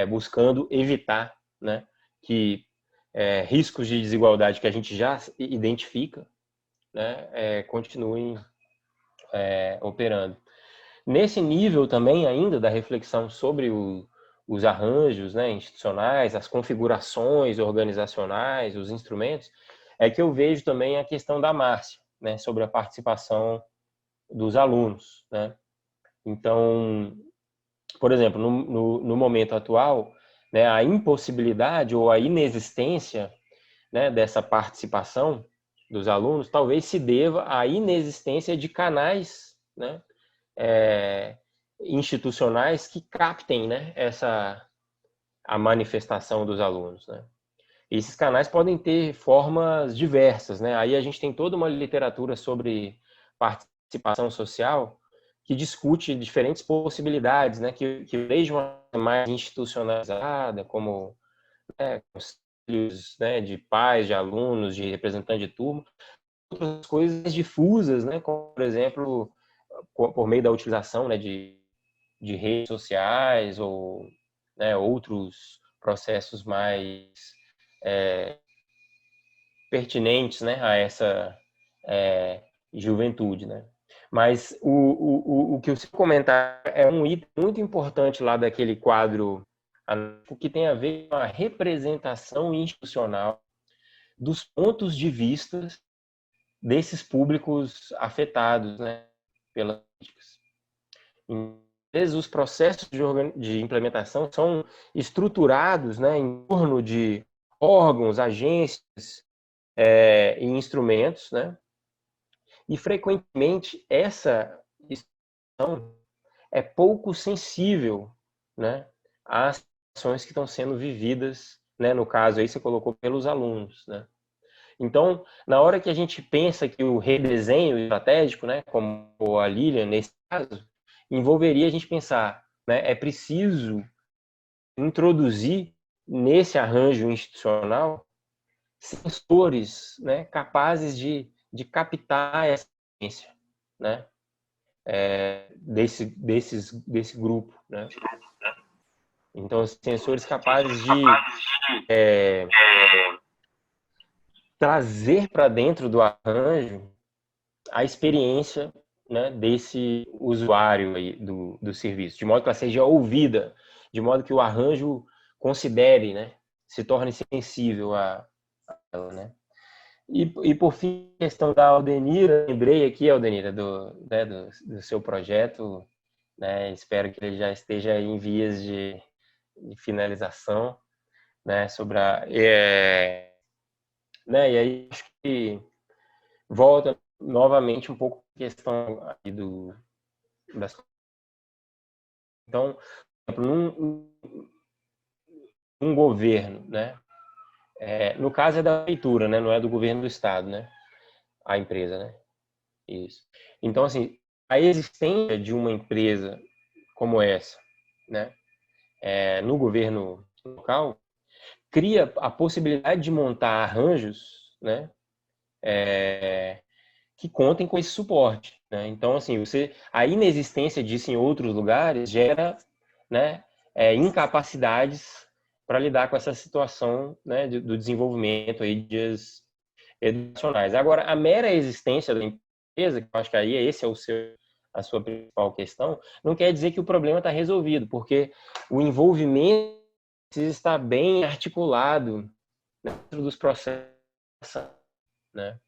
S3: buscando evitar, né, que riscos de desigualdade que a gente já identifica, né, continuem operando. Nesse nível também ainda da reflexão sobre os arranjos, né, institucionais, as configurações organizacionais, os instrumentos, é que eu vejo também a questão da Márcia, né, sobre a participação dos alunos, né? Então, por exemplo, no momento atual, né, a impossibilidade ou a inexistência, né, dessa participação dos alunos talvez se deva à inexistência de canais, né, institucionais que captem, né, a manifestação dos alunos, né? Esses canais podem ter formas diversas, né? Aí a gente tem toda uma literatura sobre participação social que discute diferentes possibilidades, né? Que desde uma mais institucionalizada, como conselhos, né, de pais, de alunos, de representantes de turma, outras coisas difusas, né? Como, por exemplo, por meio da utilização, né, de redes sociais ou, né, outros processos mais pertinentes, né, a essa juventude, né? Mas o que você comentar é um item muito importante lá daquele quadro que tem a ver com a representação institucional dos pontos de vista desses públicos afetados, né, pelas políticas. Às vezes, os processos de implementação são estruturados, né, em torno de órgãos, agências e instrumentos, né? E, frequentemente, essa instituição é pouco sensível, né, às ações que estão sendo vividas, né, no caso aí você colocou pelos alunos, né? Então, na hora que a gente pensa que o redesenho estratégico, né, como a Lilian nesse caso, envolveria a gente pensar, né, é preciso introduzir nesse arranjo institucional sensores, né, capazes de captar essa experiência, né, desse grupo, né? Então, sensores capazes de trazer para dentro do arranjo a experiência, né, desse usuário aí do serviço, de modo que ela seja ouvida, de modo que o arranjo considere, né, se torne sensível a ela, né? E por fim, a questão da Aldenira, lembrei aqui, Aldenira, do seu projeto, né? Espero que ele já esteja em vias de finalização, né? Sobre né? E aí acho que volta novamente um pouco a questão aqui das. Então, um governo, né? No caso é da prefeitura, né? Não é do governo do estado, né? A empresa, né? Isso. Então, assim, a existência de uma empresa como essa, né? No governo local, cria a possibilidade de montar arranjos, né? Que contem com esse suporte, né? Então, assim, a inexistência disso em outros lugares gera né, incapacidades para lidar com essa situação, né, do desenvolvimento aí de educacionais. Agora, a mera existência da empresa, que eu acho que aí a sua principal questão, não quer dizer que o problema está resolvido, porque o envolvimento precisa estar bem articulado dentro dos processos, né?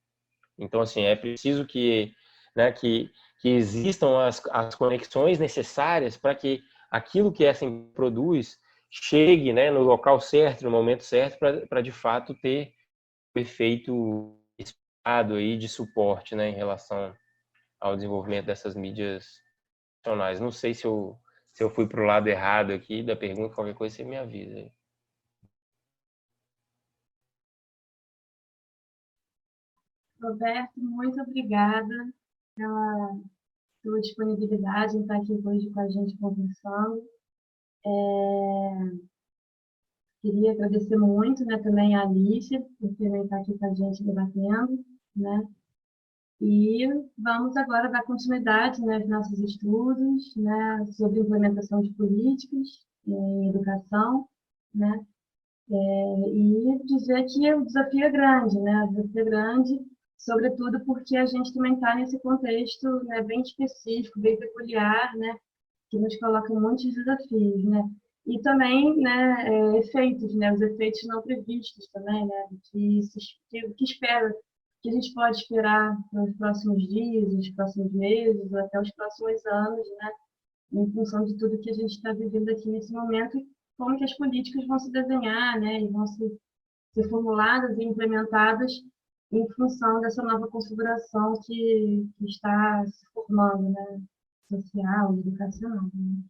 S3: Então, assim, é preciso que, né, que existam as conexões necessárias para que aquilo que essa empresa produz chegue, né, no local certo, no momento certo, para de fato ter o efeito esperado aí de suporte, né, em relação ao desenvolvimento dessas mídias nacionais. Não sei se eu fui para o lado errado aqui da pergunta, qualquer coisa você me avisa aí.
S2: Roberto, muito obrigada pela sua disponibilidade em estar aqui hoje com a gente conversando. Queria agradecer muito, né, também a Alicia, por também estar aqui com a gente debatendo, né? E vamos agora dar continuidade, né, aos nossos estudos, né, sobre implementação de políticas em educação, né? E dizer que o desafio é grande, né? O desafio é grande, sobretudo porque a gente também está nesse contexto, né, bem específico, bem peculiar, né, que nos coloca muitos desafios, né? E também, né, efeitos, né, os efeitos não previstos também, né, que espera, que a gente pode esperar nos próximos dias, nos próximos meses, ou até os próximos anos, né, em função de tudo que a gente está vivendo aqui nesse momento, e como que as políticas vão se desenhar, né, e vão ser formuladas e implementadas em função dessa nova configuração que está se formando, né, social e educacional. Né?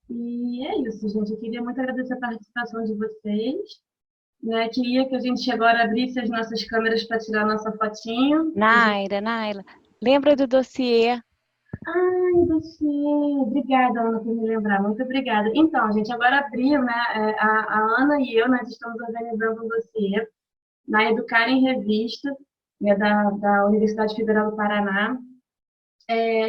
S2: E é isso, gente. Eu queria muito agradecer a participação de vocês. Né? Queria que a gente agora abrisse as nossas câmeras para tirar a nossa fotinho.
S6: Naila, lembra do dossiê?
S2: Ai, dossiê. Obrigada, Ana, por me lembrar. Muito obrigada. Então, gente, agora abriu, né? A Ana e eu, nós estamos organizando um dossiê na Educar em Revista, né, da Universidade Federal do Paraná,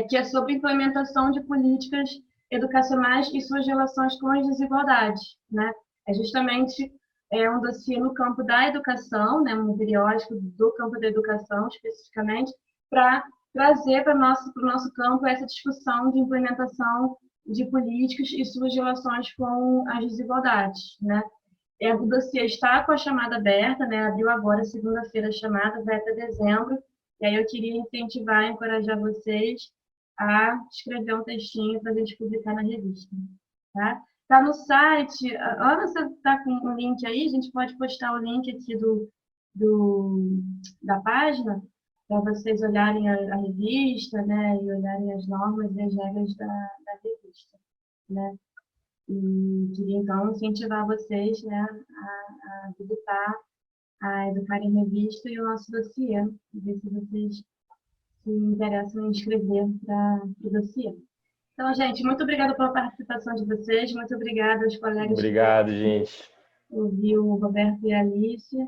S2: que é sobre implementação de políticas educacionais e suas relações com as desigualdades. Né? É justamente um dossiê no campo da educação, né, um periódico do campo da educação, especificamente, para trazer para o nosso campo essa discussão de implementação de políticas e suas relações com as desigualdades. Né? O dossiê está com a chamada aberta, né? Abriu agora, segunda-feira, a chamada, vai até dezembro. E aí eu queria incentivar, encorajar vocês a escrever um textinho para a gente publicar na revista. Tá? Tá no site. Ana, você está com o link aí? A gente pode postar o link aqui da página para vocês olharem a revista, né? E olharem as normas e as regras da revista, né? E queria, então, incentivar vocês, né, a visitar a Educar em Revista e o nosso dossiê, ver se vocês se interessam em escrever para o dossiê. Então, gente, muito obrigada pela participação de vocês, muito obrigada aos colegas.
S3: Obrigado, gente.
S2: Ouviu o Roberto e a Alicia.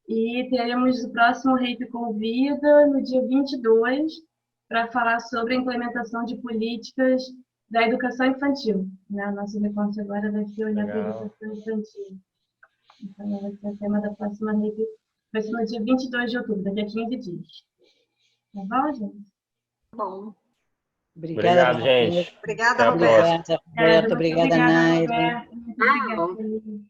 S2: E teremos o próximo RAPE Convida no dia 22 para falar sobre a implementação de políticas da educação infantil. Né? O nosso recorte agora vai ser olhar para a educação infantil. Então, vai ser o tema da próxima RAPE, vai ser no dia 22 de outubro, daqui a 15 dias. Tá bom, gente?
S4: Bom.
S3: Obrigado, gente.
S4: Obrigada,
S3: Roberto.
S5: Obrigada, Naira.
S2: Obrigada.